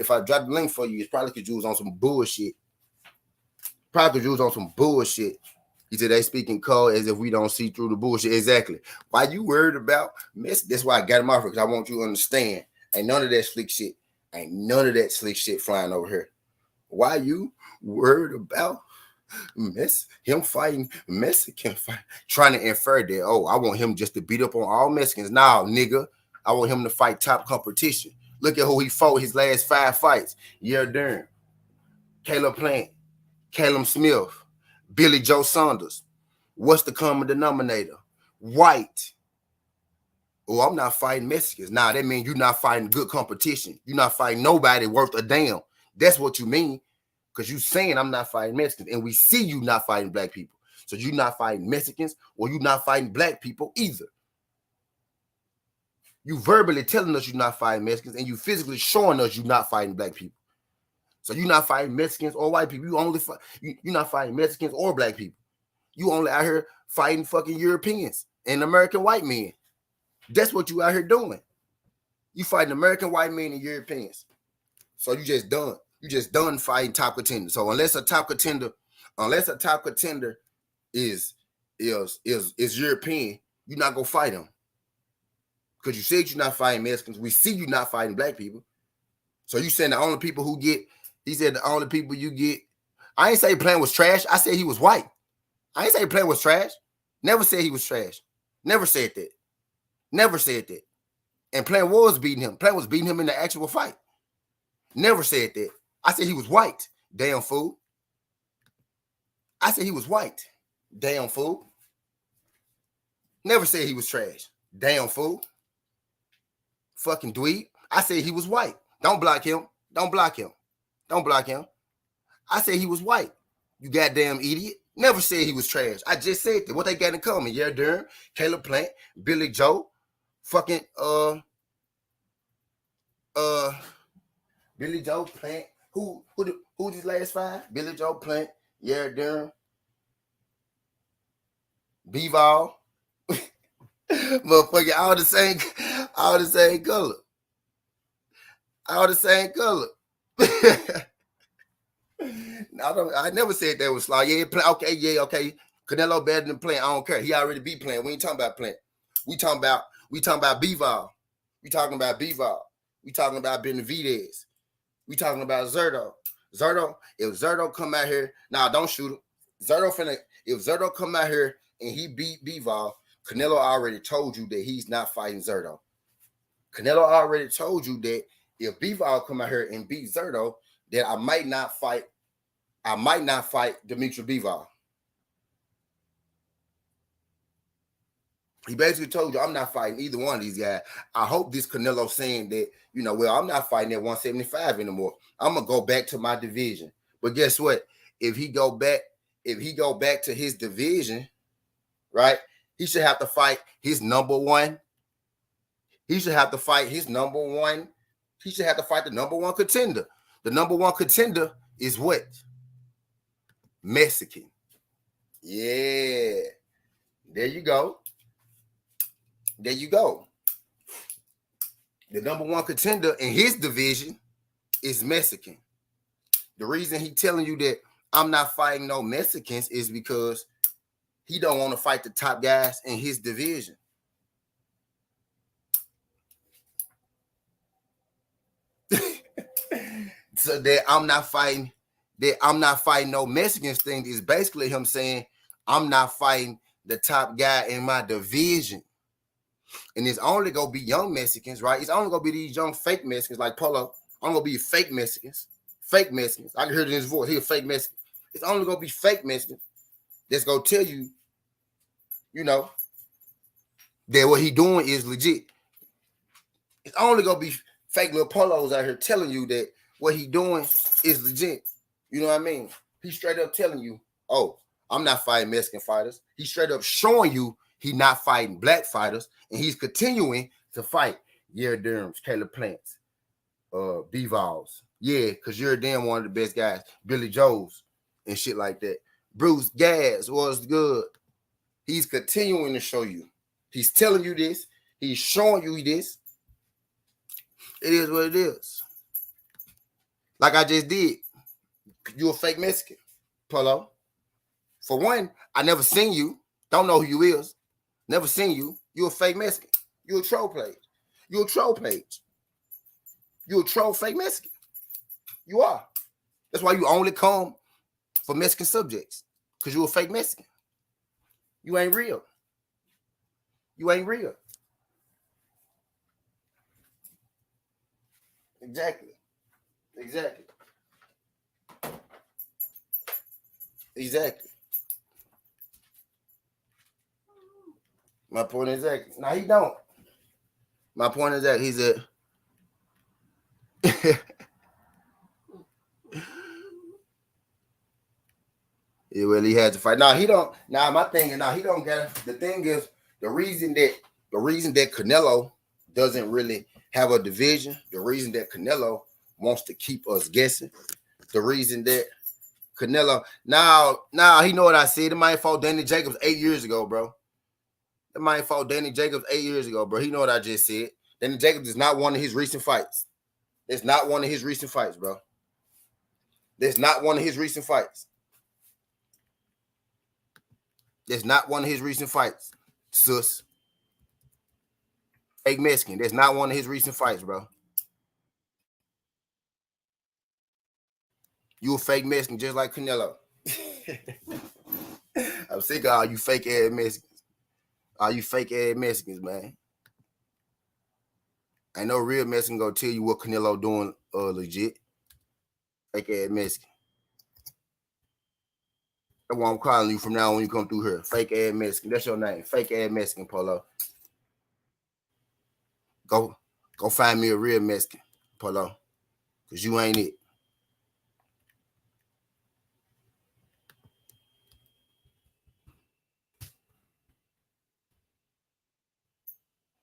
If I drop the link for you, it's probably because you was on some bullshit. He said they speaking code as if we don't see through the bullshit. Exactly. Why you worried about mess? That's why I got him off here, because I want you to understand. Ain't none of that slick shit flying over here. Why you worried about him fighting Mexican fight? Trying to infer that, oh, I want him just to beat up on all Mexicans. Nah, nigga. I want him to fight top competition. Look at who he fought his last 5 fights. Yer Dern, Caleb Plant, Callum Smith, Billy Joe Saunders. What's the common denominator? White. Oh, I'm not fighting Mexicans. Nah, that means you're not fighting good competition. You're not fighting nobody worth a damn. That's what you mean. Because you saying I'm not fighting Mexicans. And we see you not fighting black people. So you're not fighting Mexicans or you're not fighting black people either. You verbally telling us you're not fighting Mexicans and you physically showing us you're not fighting black people. So you're not fighting Mexicans or white people. You only you're not fighting Mexicans or black people. You only out here fighting fucking Europeans and American white men. That's what you out here doing. You fighting American white men and Europeans. So you just done. You just done fighting top contenders. So unless a top contender is European, you're not gonna fight them. Because you said you're not fighting Mexicans. We see you not fighting black people. So you saying the only people who get, he said the only people you get. I ain't say Plant was trash. I said he was white. I ain't say Plant was trash. Never said he was trash. Never said that. Never said that. And Plant was beating him. Plant was beating him in the actual fight. Never said that. I said he was white. Damn fool. I said he was white. Damn fool. Never said he was trash. Damn fool. Fucking dweeb. I said he was white. Don't block him. Don't block him. Don't block him. I said he was white. You goddamn idiot. Never said he was trash. I just said that. What they got in common? Yeah, Durham, Caleb Plant, Billy Joe, fucking Billy Joe Plant. Who these last five? Billy Joe Plant, yeah, Durham, Bivol. Motherfucker, all the same color. All the same color. I never said that was slaw. Yeah, okay, yeah, okay. Canelo better than Plant. I don't care. He already be playing. We ain't talking about Plant. We talking about Bivol. We talking about Bivol. We talking about Benavidez. We talking about Zerto. If Zerto come out here, don't shoot him. If Zerto come out here and he beat Bivol, Canelo already told you that he's not fighting Zerto. Canelo already told you that if Bivol come out here and beat Zerto, that I might not fight Dimitri Bivol. He basically told you I'm not fighting either one of these guys. I hope this Canelo saying that, I'm not fighting at 175 anymore. I'm gonna go back to my division. But guess what? If he go back to his division, right? He should have to fight his number one. He should have to fight his number one. He should have to fight the number one contender. The number one contender is what? Mexican. Yeah. There you go. There you go. The number one contender in his division is Mexican. The reason he telling you that I'm not fighting no Mexicans is because he don't want to fight the top guys in his division. So that I'm not fighting no Mexicans thing is basically him saying I'm not fighting the top guy in my division. And it's only gonna be young Mexicans, right? It's only gonna be these young fake Mexicans like Polo. I'm gonna be fake Mexicans. Fake Mexicans. I can hear it in his voice. He's a fake Mexican. It's only gonna be fake Mexicans that's gonna tell you, that what he doing is legit. It's only gonna be fake little Polos out here telling you that what he doing is legit. You know what I mean? He's straight up telling you, oh, I'm not fighting Mexican fighters. He's straight up showing you he's not fighting black fighters, and he's continuing to fight Durham's, Caleb Plants, Bivols. Yeah, because you're damn one of the best guys. Billy Joe's and shit like that. Bruce Gas was good. He's continuing to show you. He's telling you this. He's showing you this. It is what it is. Like I just did. You a fake Mexican, Polo. For one, I never seen you. Don't know who you is. Never seen you. You a fake Mexican. You a troll page. You a troll page. You a troll fake Mexican. You are. That's why you only come for Mexican subjects. Because you a fake Mexican. You ain't real. You ain't real. Exactly. My point is exactly. Now he don't. My point is that he's a Well, he had to fight. Now he don't. Now my thing is, now he don't get. The thing is, the reason that Canelo doesn't really have a division, the reason that Canelo wants to keep us guessing, the reason that Canelo now he know what I said. It might fought Danny Jacobs 8 years ago, bro. It might fought Danny Jacobs 8 years ago, bro. He know what I just said. Danny Jacobs is not one of his recent fights. It's not one of his recent fights, bro. That's not one of his recent fights. That's not one of his recent fights, sus. Fake Mexican. That's not one of his recent fights, bro. You a fake Mexican just like Canelo. I'm sick of all you fake ass Mexicans. All you fake ass Mexicans, man. Ain't no real Mexican gonna tell you what Canelo doing legit. Fake ass Mexican. That's why I'm calling you from now on when you come through here. Fake ass Mexican. That's your name. Fake ass Mexican, Polo. Go find me a real Mexican, Polo. Cause you ain't it.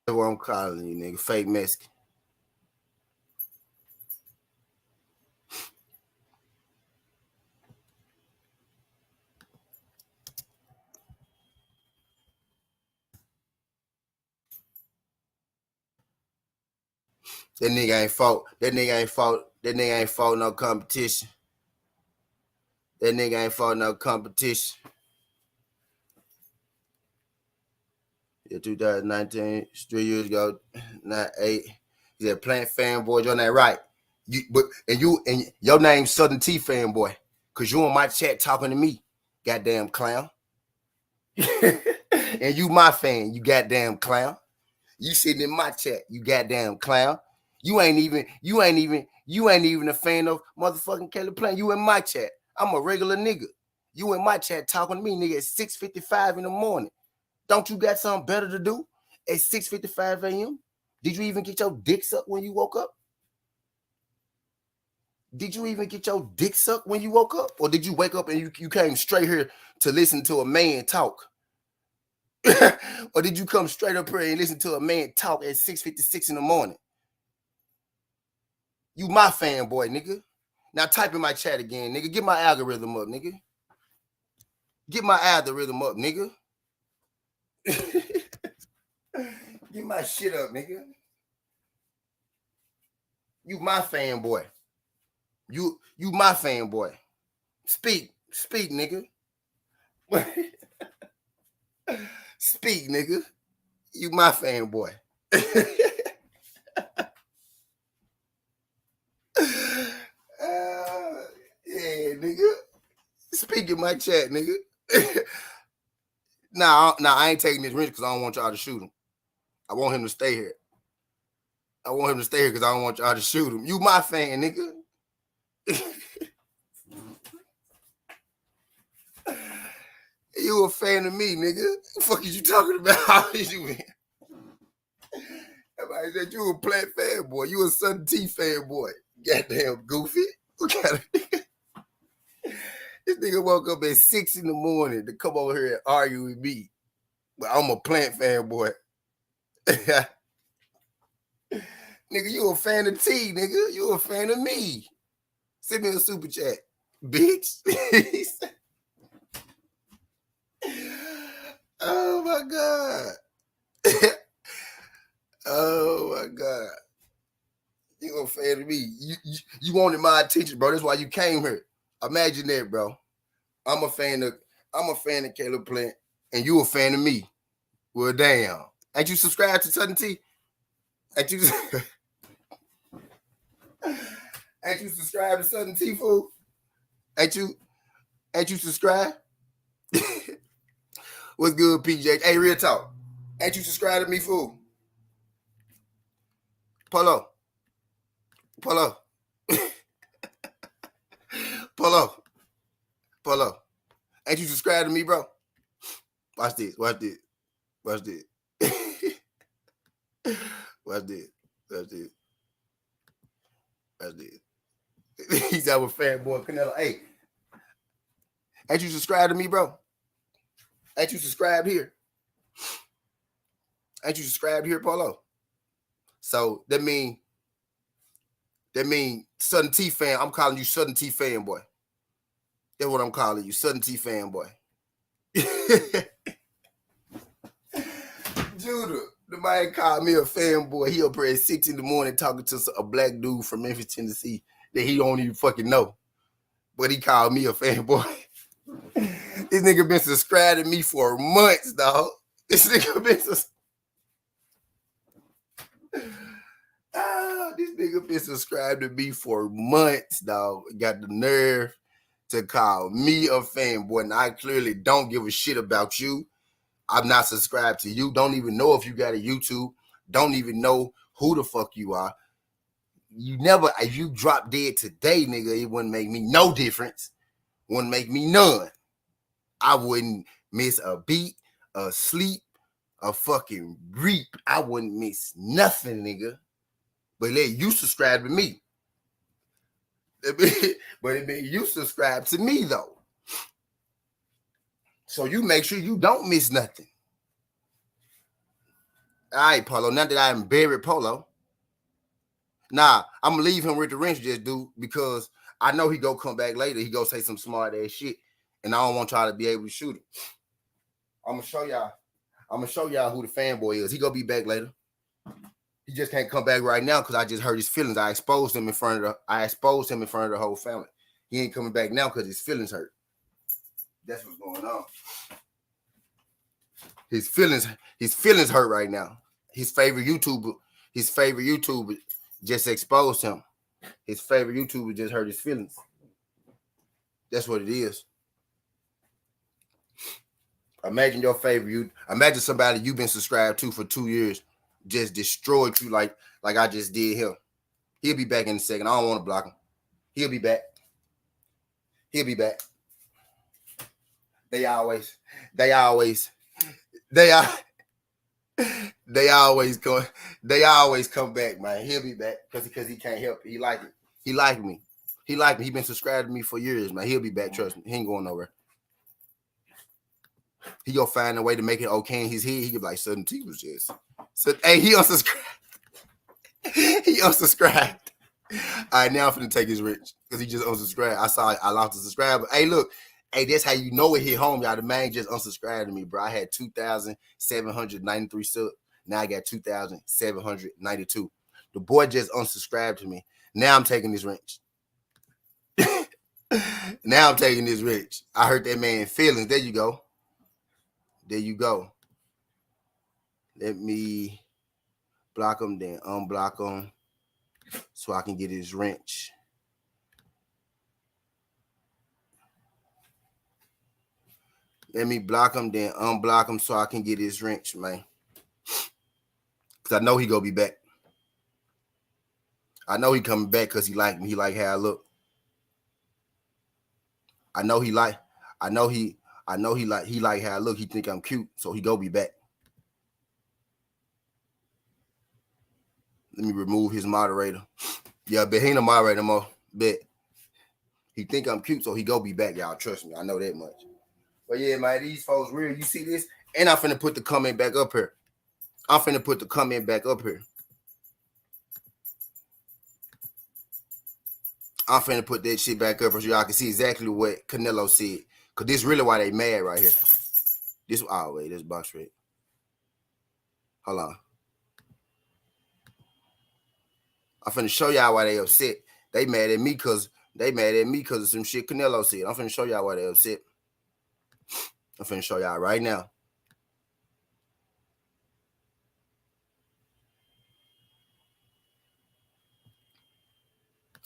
That's what I'm calling you, nigga. Fake Mexican. That nigga ain't fought. That nigga ain't fought. That nigga ain't fought no competition. That nigga ain't fought no competition. Yeah, 2019, 3 years ago, not 8. He's a Plant fanboy. Your name right. And your name's Southern T fanboy. Cause you on my chat talking to me, goddamn clown. And you my fan, you goddamn clown. You sitting in my chat, you goddamn clown. You ain't even a fan of motherfucking Caleb Plant. You in my chat. I'm a regular nigga. You in my chat talking to me, nigga, at 6:55 in the morning. Don't you got something better to do at 6:55 a.m.? Did you even get your dick sucked when you woke up? Did you even get your dick sucked when you woke up? Or did you wake up and you came straight here to listen to a man talk? Or did you come straight up here and listen to a man talk at 6:56 in the morning? You my fanboy, nigga. Now type in my chat again, nigga. Get my algorithm up, nigga. Get my algorithm up, nigga. Get my shit up, nigga. You my fanboy. You my fanboy. Speak, nigga. Speak, nigga. You my fanboy. Yeah, nigga. Speak in my chat, nigga. Nah, I ain't taking this risk because I don't want y'all to shoot him. I want him to stay here. I want him to stay here because I don't want y'all to shoot him. You my fan, nigga. You a fan of me, nigga. What the fuck is you talking about? How is you in? Everybody said you a Plant fanboy. You a Southern T fanboy. Goddamn goofy. What kind of nigga? This nigga woke up at 6 in the morning to come over here and argue with me. But I'm a Plant fanboy. Nigga, you a fan of T, nigga. You a fan of me. Send me a super chat, bitch. Oh my God. Oh my God. You a fan of me. You wanted my attention, bro. That's why you came here. Imagine that, bro. I'm a fan of Caleb Plant, and you a fan of me. Well, damn. Ain't you subscribed to Southern T? Ain't you subscribed to Southern T, fool? Ain't you subscribed? What's good, PJ? Hey, real talk. Ain't you subscribed to me, fool? Polo. Ain't you subscribed to me, bro? Watch this. Watch this. Watch this. Watch this. Watch this. Watch this. He's our fanboy Canelo. Hey, Ain't you subscribed to me, bro? Ain't you subscribed here? Ain't you subscribed here, Polo? So that mean Southern T fan. I'm calling you Southern T fanboy. That's what I'm calling you, Southern T fanboy. Judah, the man called me a fanboy. He up here at 6 in the morning talking to a black dude from Memphis, Tennessee that he don't even fucking know. But he called me a fanboy. This nigga been subscribing to me for months, dog. This nigga been subscribed to me for months, dog. Got the nerve to call me a fanboy, and I clearly don't give a shit about you. I'm not subscribed to you. Don't even know if you got a YouTube. Don't even know who the fuck you are. You never, if you drop dead today, nigga, it wouldn't make me no difference. Wouldn't make me none. I wouldn't miss a beat, a sleep, a fucking reap. I wouldn't miss nothing, nigga. But let you subscribe to me. But it mean you subscribe to me, though. So you make sure you don't miss nothing. All right, Polo. Now that I'm buried Polo, nah, I'm gonna leave him with the wrench, just dude, because I know he go come back later. He go say some smart ass shit, and I don't want y'all to be able to shoot him. I'm gonna show y'all who the fanboy is. He gonna be back later. He just can't come back right now because I just hurt his feelings. I exposed him in front of the whole family. He ain't coming back now because his feelings hurt. That's what's going on. His feelings hurt right now. His favorite YouTuber just exposed him. His favorite YouTuber just hurt his feelings. That's what it is. Imagine your favorite. Imagine somebody you've been subscribed to for 2 years just destroyed you like I just did him. He'll be back in a second. I don't want to block him. He'll be back. They always come back, man. He'll be back because he can't help it. He like it. He like me. He been subscribed to me for years, man. He'll be back. Trust me. He ain't going nowhere. He gonna find a way to make it okay in his head. He could be like, Southern T was just. So, hey, he unsubscribed. He unsubscribed. All right, now I'm finna take his rich because he just unsubscribed. I lost the subscriber. Hey, look. Hey, that's how you know it hit home, y'all. The man just unsubscribed to me, bro. I had 2,793 subs. Now I got 2,792. The boy just unsubscribed to me. Now I'm taking this wrench. Now I'm taking this wrench. I hurt that man's feelings. There you go. There you go. Let me block him, then unblock him so I can get his wrench. Let me block him, then unblock him so I can get his wrench, man. Because I know he gonna be back. I know he coming back because he like me. He like how I look. I know he like how I look. He think I'm cute, so he go be back. Let me remove his moderator. Yeah, but he ain't a moderator more. Bet. He think I'm cute, so he go be back, y'all. Trust me. I know that much. But yeah, man, these folks real. You see this? And I'm finna put the comment back up here. I'm finna put that shit back up so y'all can see exactly what Canelo said. Because this really why they mad right here. This box right. Hold on. I'm finna show y'all why they upset. They mad at me because of some shit Canelo said. I'm finna show y'all why they upset. I'm finna show y'all right now.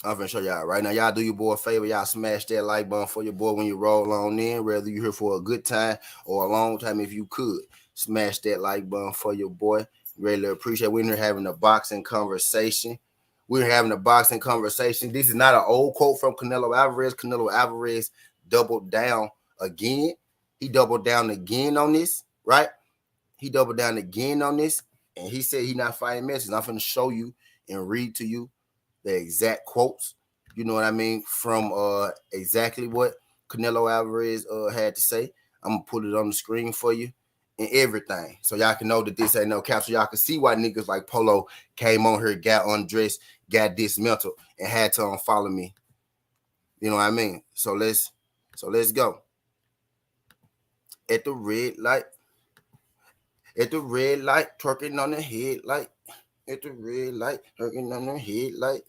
I'm finna show y'all right now. Y'all do your boy a favor. Y'all smash that like button for your boy when you roll on in. Whether you're here for a good time or a long time, if you could. Smash that like button for your boy. Really appreciate it. We're here having a boxing conversation. This is not an old quote from Canelo Alvarez. Canelo Alvarez doubled down again. He doubled down again on this, right? He doubled down again on this. And he said he's not fighting Messi. I'm finna show you and read to you the exact quotes, you know what I mean, from exactly what Canelo Alvarez had to say. I'm gonna put it on the screen for you and everything, so y'all can know that this ain't no cap. So y'all can see why niggas like Polo came on here, got undressed, got dismantled, and had to unfollow me. You know what I mean? So let's go. At the red light, twerking on the headlight. At the red light, twerking on the headlight.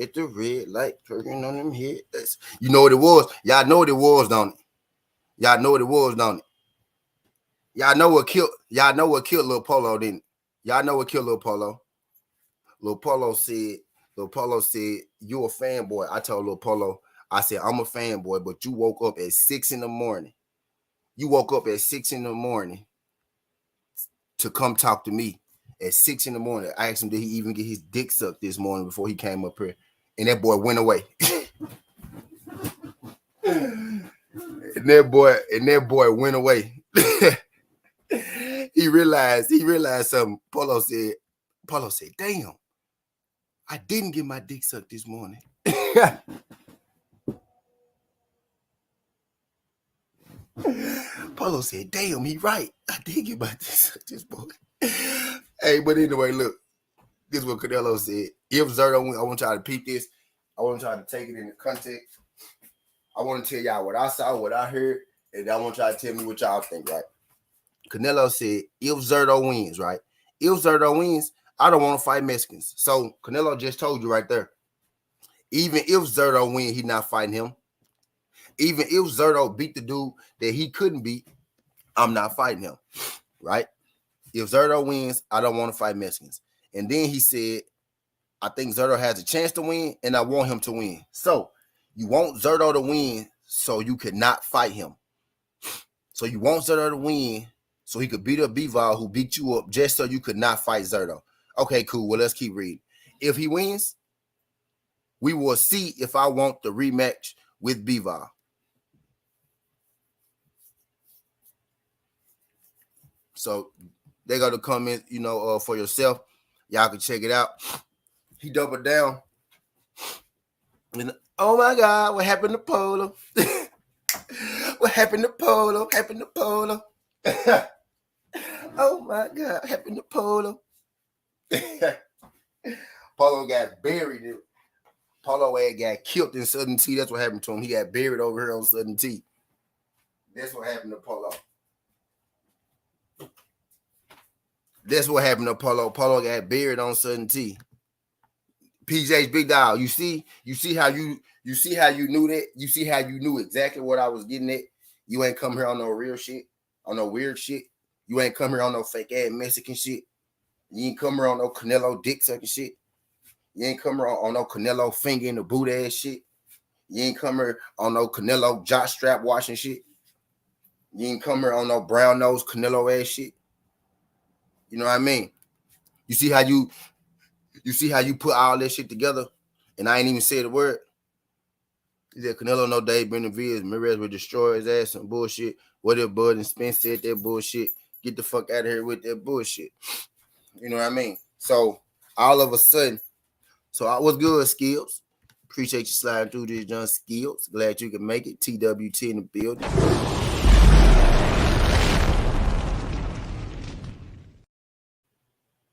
At the red light, twerking on them headlights. You know what it was? Y'all know what it was, don't it? Y'all know what it was, don't it? Y'all know what killed. Y'all know what killed Lil Polo, didn't it? Y'all know what killed Lil Polo. Lil Polo said. Lil Polo said, "You a fanboy." I told Lil Polo, I said, "I'm a fanboy, but you woke up at 6 in the morning. You woke up at 6 in the morning to come talk to me at 6 in the morning." I asked him, did he even get his dick sucked this morning before he came up here? And that boy went away. and that boy went away. he realized something. Polo said, "Damn, I didn't get my dick sucked this morning." Polo said, "Damn, he right. I did get my dick sucked this morning." Hey, but anyway, look. This is what Canelo said. If Zerto win, I want y'all to peep this. I want y'all to take it in the context. I want to tell y'all what I saw, what I heard, and I want y'all to tell me what y'all think, right? Canelo said, if Zerto wins, right? If Zerto wins, I don't want to fight Mexicans. So Canelo just told you right there. Even if Zerto wins, he's not fighting him. Even if Zerto beat the dude that he couldn't beat, I'm not fighting him, right? If Zerto wins, I don't want to fight Mexicans. And then he said, I think Zerto has a chance to win, and I want him to win. So you want Zerto to win so you could not fight him. So you want Zerto to win so he could beat up Bivol, who beat you up, just so you could not fight Zerto. Okay, cool. Well, let's keep reading. If he wins, we will see if I want the rematch with Bivol. So they got to comment, for yourself. Y'all can check it out. He doubled down. And, oh my God, what happened to Polo? What happened to Polo? Happened to Polo? Oh my God, happened to Polo? Polo got buried. Polo had got killed in Southern T. That's what happened to him. He got buried over here on Southern T. That's what happened to Polo. That's what happened to Polo. Polo got buried on Southern T. PJ's big dog. You see how you knew that? You see how you knew exactly what I was getting at? You ain't come here on no real shit, on no weird shit. You ain't come here on no fake ass Mexican shit. You ain't come here on no Canelo dick sucking shit. You ain't come here on no Canelo finger in the boot ass shit. You ain't come here on no Canelo jock strap washing shit. You ain't come here on no brown nose Canelo ass shit. You know what I mean? You see how you put all that shit together, and I ain't even said a word. He said Canelo no Dave Benavidez, Mirez would destroy his ass and bullshit. What if Bud and Spence said that bullshit? Get the fuck out of here with that bullshit. You know what I mean? So all of a sudden, what's good, Skills? Appreciate you sliding through this, John Skills. Glad you can make it. TWT in the building.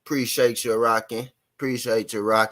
Appreciate you rocking.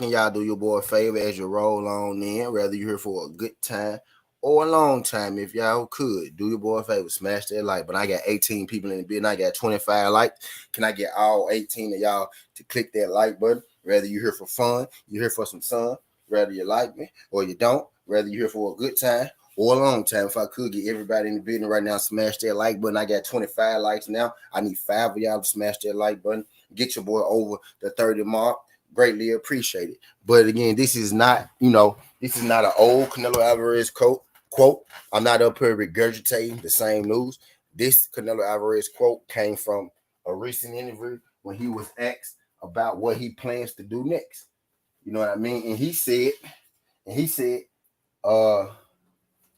Y'all do your boy a favor as you roll on in, whether you're here for a good time or a long time. If y'all could, do your boy a favor, smash that like. But I got 18 people in the building. I got 25 likes. Can I get all 18 of y'all to click that like button? Whether you're here for fun, you're here for some sun, whether you like me or you don't, whether you're here for a good time or a long time. If I could get everybody in the building right now, smash that like button. I got 25 likes now. I need 5 of y'all to smash that like button. Get your boy over the 30 mark. Greatly appreciated. But again, this is not an old Canelo Alvarez quote. I'm not up here regurgitating the same news. This Canelo Alvarez quote came from a recent interview when he was asked about what he plans to do next. You know what I mean? And he said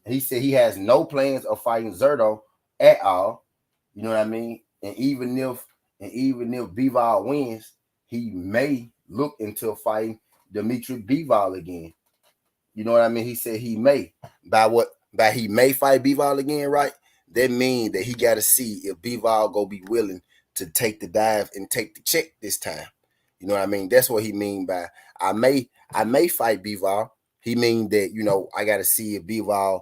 he has no plans of fighting Zerto at all. You know what I mean? And even if Bivol wins, he may look into fighting Dimitri Bivol again. You know what I mean? He said he may. By by he may fight Bivol again, right? That means that he got to see if Bivol go be willing to take the dive and take the check this time. You know what I mean? That's what he mean by I may fight Bivol. He mean that, I got to see if Bivol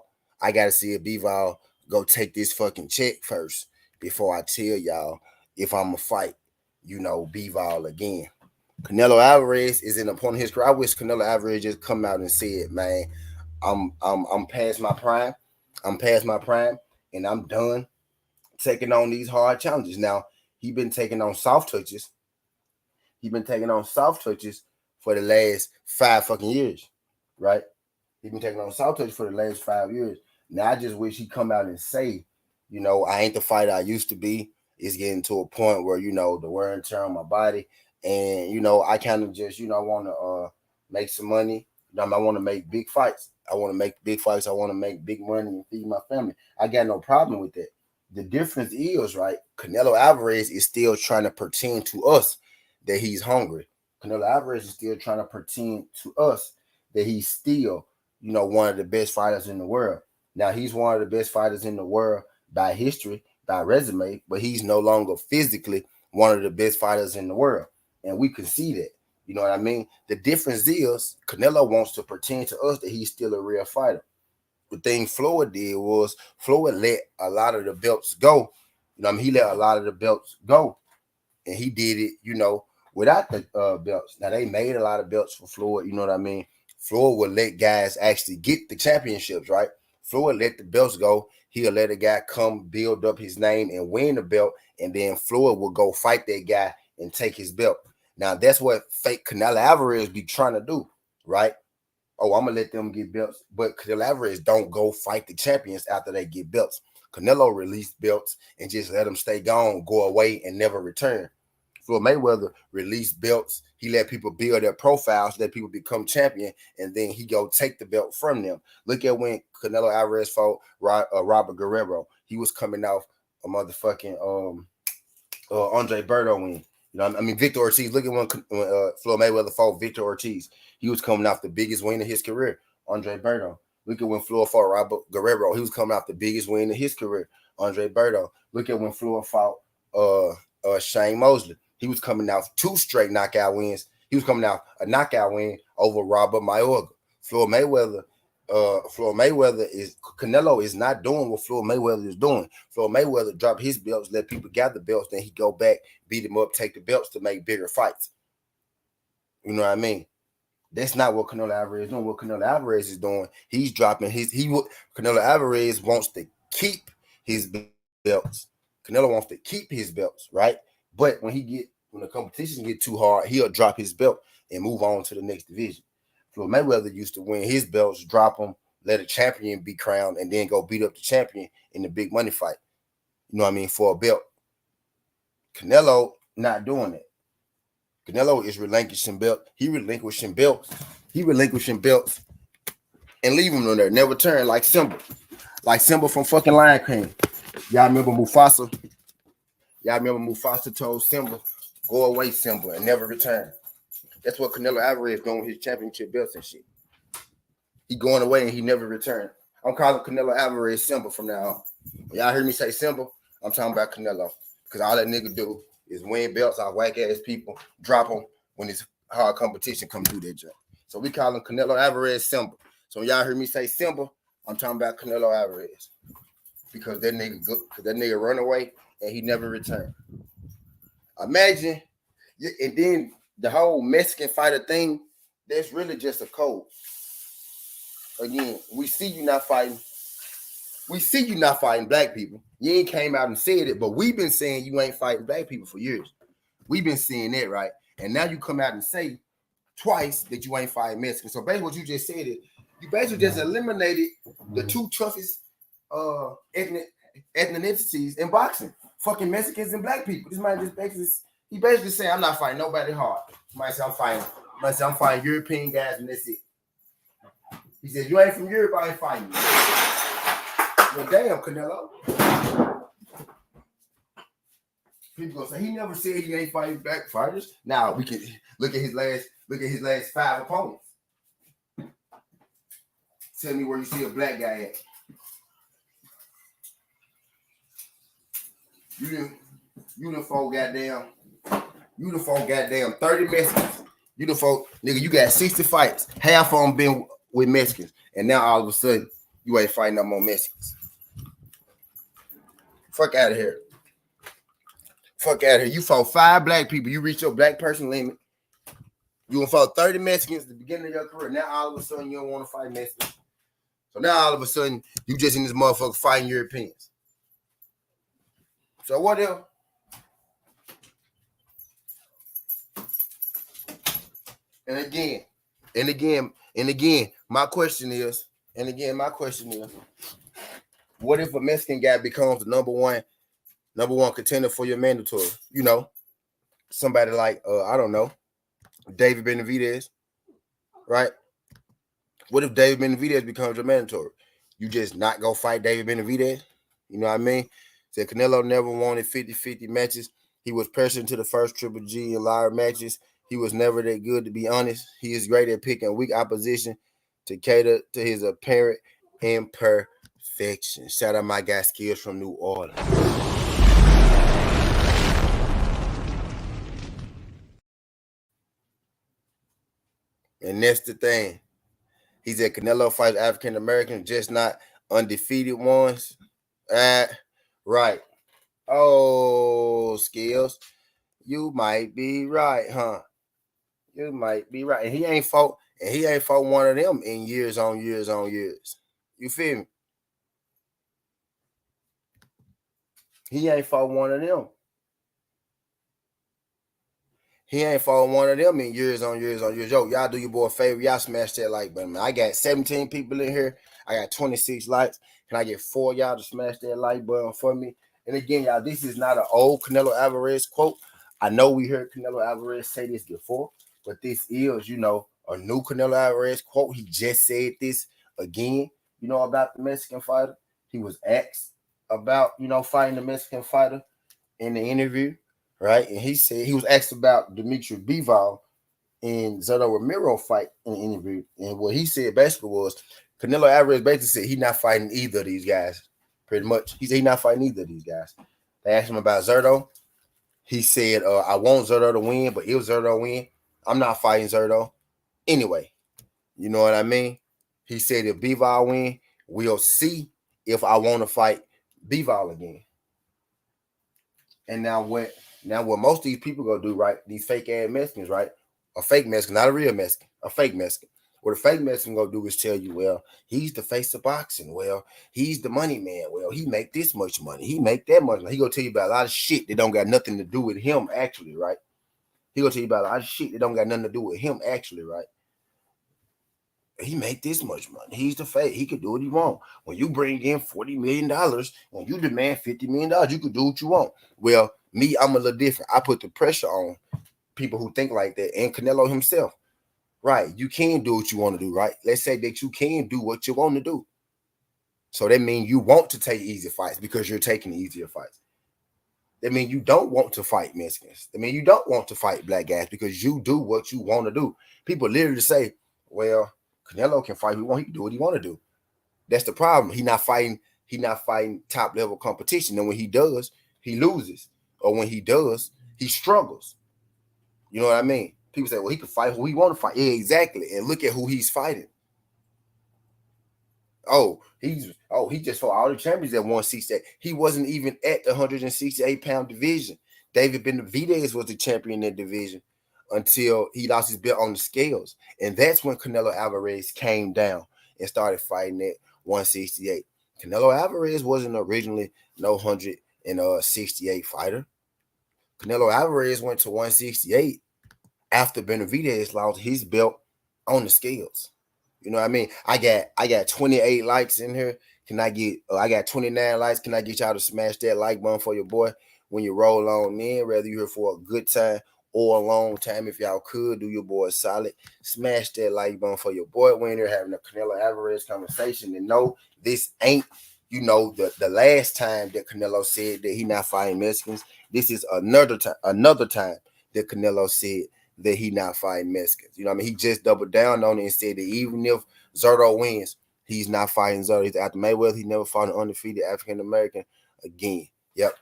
go take this fucking check first before I tell y'all if I'm going to fight, Bivol again. Canelo Alvarez is in the point of his career. I wish Canelo Alvarez just come out and said, man, I'm past my prime. I'm past my prime, and I'm done taking on these hard challenges. Now, he been taking on soft touches. He been taking on soft touches for the last 5 fucking years, right? He been taking on soft touches for the last 5 years. Now, I just wish he come out and say, I ain't the fighter I used to be. It's getting to a point where, the wear and tear on my body. And, I kind of just, want to make some money. I want to make big fights. I want to make big fights. I want to make big money and feed my family. I got no problem with that. The difference is, right, Canelo Alvarez is still trying to pretend to us that he's hungry. Canelo Alvarez is still trying to pretend to us that he's still, one of the best fighters in the world. Now, he's one of the best fighters in the world by history, by resume, but he's no longer physically one of the best fighters in the world. And we can see that. You know what I mean? The difference is Canelo wants to pretend to us that he's still a real fighter. The thing Floyd did was Floyd let a lot of the belts go. He let a lot of the belts go. And he did it, without the belts. Now, they made a lot of belts for Floyd, you know what I mean? Floyd would let guys actually get the championships, right? Floyd let the belts go. He'll let a guy come build up his name and win the belt, and then Floyd will go fight that guy and take his belt. Now, that's what fake Canelo Alvarez be trying to do, right? Oh, I'm going to let them get belts. But Canelo Alvarez don't go fight the champions after they get belts. Canelo released belts and just let them stay gone, go away, and never return. Floyd Mayweather released belts. He let people build their profiles, let people become champion, and then he go take the belt from them. Look at when Canelo Alvarez fought Robert Guerrero. He was coming off a motherfucking Andre Berto win. Victor Ortiz. Look at when Floyd Mayweather fought Victor Ortiz. He was coming off the biggest win of his career, Andre Berto. Look at when Floyd fought Robert Guerrero. He was coming off the biggest win of his career, Andre Berto. Look at when Floyd fought Shane Mosley. He was coming off 2 straight knockout wins. He was coming off a knockout win over Robert Mayorga. Canelo is not doing what Floyd Mayweather is doing. Floyd Mayweather dropped his belts, let people gather belts, then he go back, beat him up, take the belts to make bigger fights. You know what I mean? That's not what Canelo Alvarez is doing. What Canelo Alvarez is doing, he's dropping Canelo Alvarez wants to keep his belts. Canelo wants to keep his belts, right? But when the competition get too hard, he'll drop his belt and move on to the next division. Floyd Mayweather used to win his belts, drop them, let a champion be crowned, and then go beat up the champion in the big money fight. You know what I mean? For a belt. Canelo not doing that. Canelo is relinquishing belts. He relinquishing belts and leaving them there. Never turn like Simba. Like Simba from fucking Lion King. Y'all remember Mufasa? Told Simba, go away, Simba, and never return. That's what Canelo Alvarez doing with his championship belts and shit. He going away and he never returned. I'm calling Canelo Alvarez Simba from now on. When y'all hear me say Simba, I'm talking about Canelo. Because all that nigga do is win belts off whack ass people, drop them when it's hard competition come do their job. So we call him Canelo Alvarez Simba. So when y'all hear me say Simba, I'm talking about Canelo Alvarez. Because that nigga good, because that nigga run away and he never returned. Imagine, and then the whole Mexican fighter thing, that's really just a code. Again, we see you not fighting black people. You ain't came out and said it, but we've been saying you ain't fighting black people for years. We've been saying that, right? And now you come out and say twice that you ain't fighting Mexicans. So basically what you just said is you basically just eliminated the 2 toughest ethnicities in boxing. Fucking Mexicans and black people. This man just basically say I'm not fighting nobody hard. He might say I'm fighting European guys and that's it. He said, you ain't from Europe, I ain't fighting you. Well, damn, Canelo. People gonna say he never said he ain't fighting black fighters. Now we can look at his last 5 opponents. Tell me where you see a black guy at. You done, you done fought goddamn. You done fought goddamn 30 Mexicans. You done fought, nigga. You got 60 fights. Half of them been with Mexicans, and now all of a sudden you ain't fighting no more Mexicans. Fuck out of here. Fuck out of here. You fought 5 black people. You reached your black person limit. You gonna fight 30 Mexicans at the beginning of your career. Now all of a sudden you don't want to fight Mexicans. So now all of a sudden you just in this motherfucker fighting Europeans. So what else? And again, my question is, what if a Mexican guy becomes the number one contender for your mandatory? You know, somebody like I don't know, David Benavidez, right? What if David Benavidez becomes your mandatory? You just not go fight David Benavidez? You know what I mean? Said Canelo never wanted 50-50 matches. He was pressured to the first Triple G in live matches. He was never that good, to be honest. He is great at picking weak opposition to cater to his apparent imperfection. Shout out my guy Skills from New Orleans. And that's the thing. He said Canelo fights African Americans, just not undefeated ones. Right. Oh, Skills, you might be right, huh? You might be right. And he ain't fought one of them in years on years on years. You feel me? He ain't fought one of them. He ain't fought one of them in years on years on years. Yo, y'all do your boy a favor. Y'all smash that like button, man. I got 17 people in here. I got 26 likes. Can I get 4 of y'all to smash that like button for me? And again, y'all, this is not an old Canelo Alvarez quote. I know we heard Canelo Alvarez say this before, but this is, a new Canelo Alvarez quote. He just said this again, about the Mexican fighter. He was asked about, fighting the Mexican fighter in the interview, right? And he said he was asked about Dimitri Bivol and Zerto Romero fight in the interview. And what he said basically was Canelo Alvarez basically said he's not fighting either of these guys, pretty much. He said he's not fighting either of these guys. They asked him about Zerto. He said, I want Zerto to win, but if Zerto win, I'm not fighting Zerto. Anyway, you know what I mean? He said if Bivol win, we'll see if I want to fight Bivol again. And now what most of these people gonna do, right? These fake ass Mexicans, right? A fake Mexican, not a real Mexican, a fake Mexican. What a fake Mexican gonna do is tell you, well, he's the face of boxing. Well, he's the money man. Well, he make this much money. He make that much money. He gonna tell you about a lot of shit that don't got nothing to do with him, actually, right? He gonna tell you about a lot of shit that don't got nothing to do with him, actually, right? He make this much money. He's the fake. He could do what he want. When you bring in $40 million, when you demand $50 million, you could do what you want. Well, me, I'm a little different. I put the pressure on people who think like that, and Canelo himself. Right. You can do what you want to do, right? Let's say that you can do what you want to do. So that means you want to take easy fights because you're taking easier fights. That means you don't want to fight Mexicans. That means you don't want to fight black guys because you do what you want to do. People literally say, well, Canelo can fight who he want. He can do what he want to do. That's the problem. He's not fighting top level competition. And when he does, he loses. Or when he does, he struggles. You know what I mean? People say, well, he can fight who he want to fight. Yeah, exactly. And look at who he's fighting. He just fought all the champions at 168. He wasn't even at the 168-pound division. David Benavidez was the champion in that division until he lost his belt on the scales. And that's when Canelo Alvarez came down and started fighting at 168. Canelo Alvarez wasn't originally no 168 fighter. Canelo Alvarez went to 168 after Benavidez lost his belt on the scales. You know what I mean? I got 28 likes in here. Can I get I got 29 likes. Can I get y'all to smash that like button for your boy when you roll on in, whether you're here for a good time or a long time? If y'all could do your boy solid, smash that like button for your boy when you're having a Canelo Alvarez conversation. And no, this ain't, the last time that Canelo said that he not fighting Mexicans. This is another time that Canelo said that he not fighting Mexicans. You know what I mean? He just doubled down on it and said that even if Zerto wins, he's not fighting Zerto. He's after Mayweather. He never fought an undefeated African American again. Yep.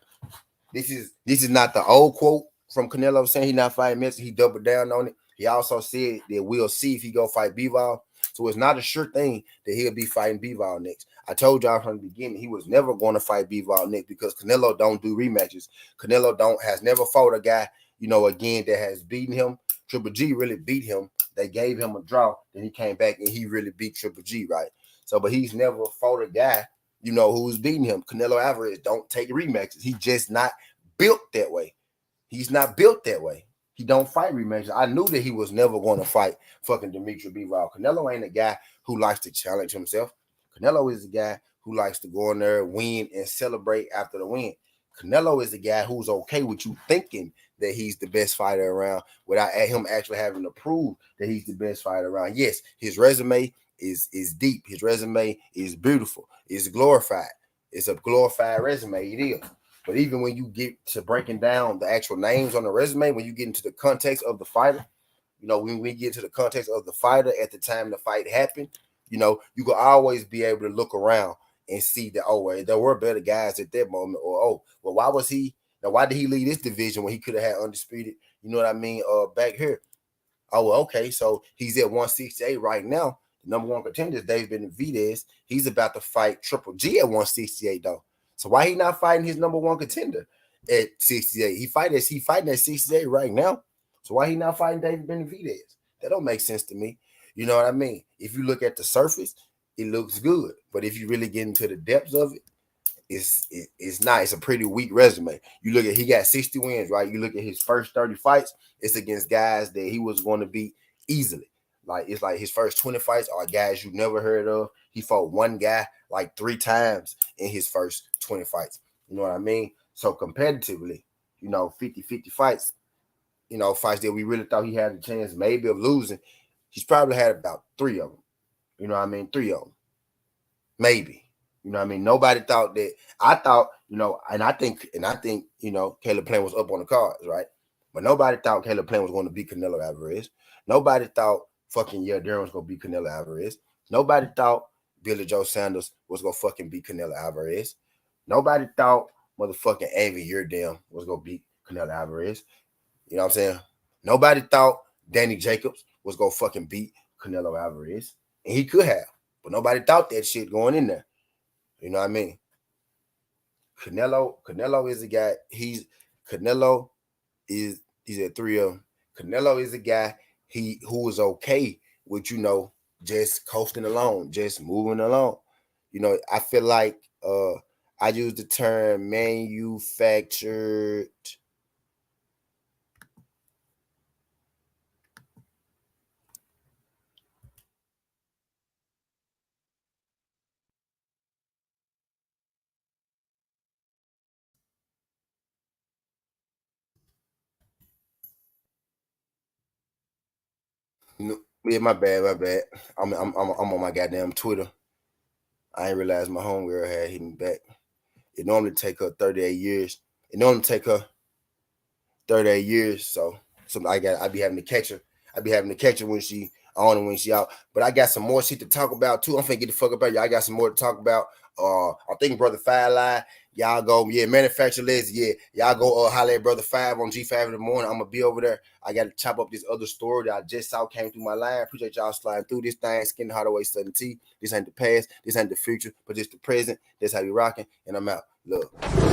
This is not the old quote from Canelo saying he not fighting Messi. He doubled down on it. He also said that we'll see if he go fight Bivol. So it's not a sure thing that he'll be fighting Bivol next. I told y'all from the beginning he was never going to fight Bivol next because Canelo don't do rematches. Canelo has never fought a guy, again that has beaten him. Triple G really beat him. They gave him a draw. Then he came back and he really beat Triple G, right? So, but he's never fought a guy, who's beating him. Canelo Alvarez don't take rematches. He just not built that way. He's not built that way. He don't fight rematches. I knew that he was never going to fight fucking Dimitri Bivol. Canelo ain't a guy who likes to challenge himself. Canelo is a guy who likes to go in there, win, and celebrate after the win. Canelo is a guy who's okay with you thinking that he's the best fighter around without him actually having to prove that he's the best fighter around. Yes, his resume is deep. His resume is beautiful. It's glorified. It's a glorified resume. It is. But even when you get to breaking down the actual names on the resume, when you get into the context of the fighter, when we get to the context of the fighter at the time the fight happened, you can always be able to look around and see that, well, there were better guys at that moment, or, well, why did he lead this division when he could have had undisputed, you know what I mean, back here? Oh, well, okay, so he's at 168 right now. The number one contender is David Benavidez. He's about to fight Triple G at 168, though. So why he not fighting his number one contender at 68? He fighting at 68 right now. So why he not fighting David Benavidez? That don't make sense to me. You know what I mean? If you look at the surface, it looks good. But if you really get into the depths of it, it's not. It's a pretty weak resume. You look at he got 60 wins, right? You look at his first 30 fights, it's against guys that he was going to beat easily. Like it's like his first 20 fights are guys you never heard of. He fought one guy like 3 times in his first 20 fights. You know what I mean? So competitively, 50-50 fights, fights that we really thought he had a chance maybe of losing, he's probably had about 3 of them. You know what I mean? 3 of them. Maybe. You know what I mean? Nobody thought that. I thought, and I think, Caleb Plant was up on the cards, right? But nobody thought Caleb Plant was going to beat Canelo Alvarez. Nobody thought fucking Durham was going to beat Canelo Alvarez. Nobody thought Billy Joe Sanders was going to fucking beat Canelo Alvarez. Nobody thought motherfucking Avi Yerdam was going to beat Canelo Alvarez. You know what I'm saying? Nobody thought Danny Jacobs was going to fucking beat Canelo Alvarez. And he could have. But nobody thought that shit going in there. You know what I mean? Canelo is a guy. Canelo he's at 3 of them. Canelo is a guy who is okay with just coasting along, just moving along. I feel like I use the term manufactured. Yeah, my bad, my bad. I'm on my goddamn Twitter. I ain't realized my homegirl had hit me back. It normally take her 38 years. It normally take her 38 years. So I be having to catch her. I be having to catch her when she on and when she out. But I got some more shit to talk about too. I'm finna get the fuck up out. Y'all got some more to talk about. I think Brother Five Line. Y'all go, manufacture list. Yeah, y'all go holler at Brother Five on G5 in the morning. I'm gonna be over there. I gotta chop up this other story that I just saw came through my line. Appreciate y'all sliding through this thing. Skin Hardaway Southern T. This ain't the past, this ain't the future, but just the present. That's how we rocking. And I'm out. Love.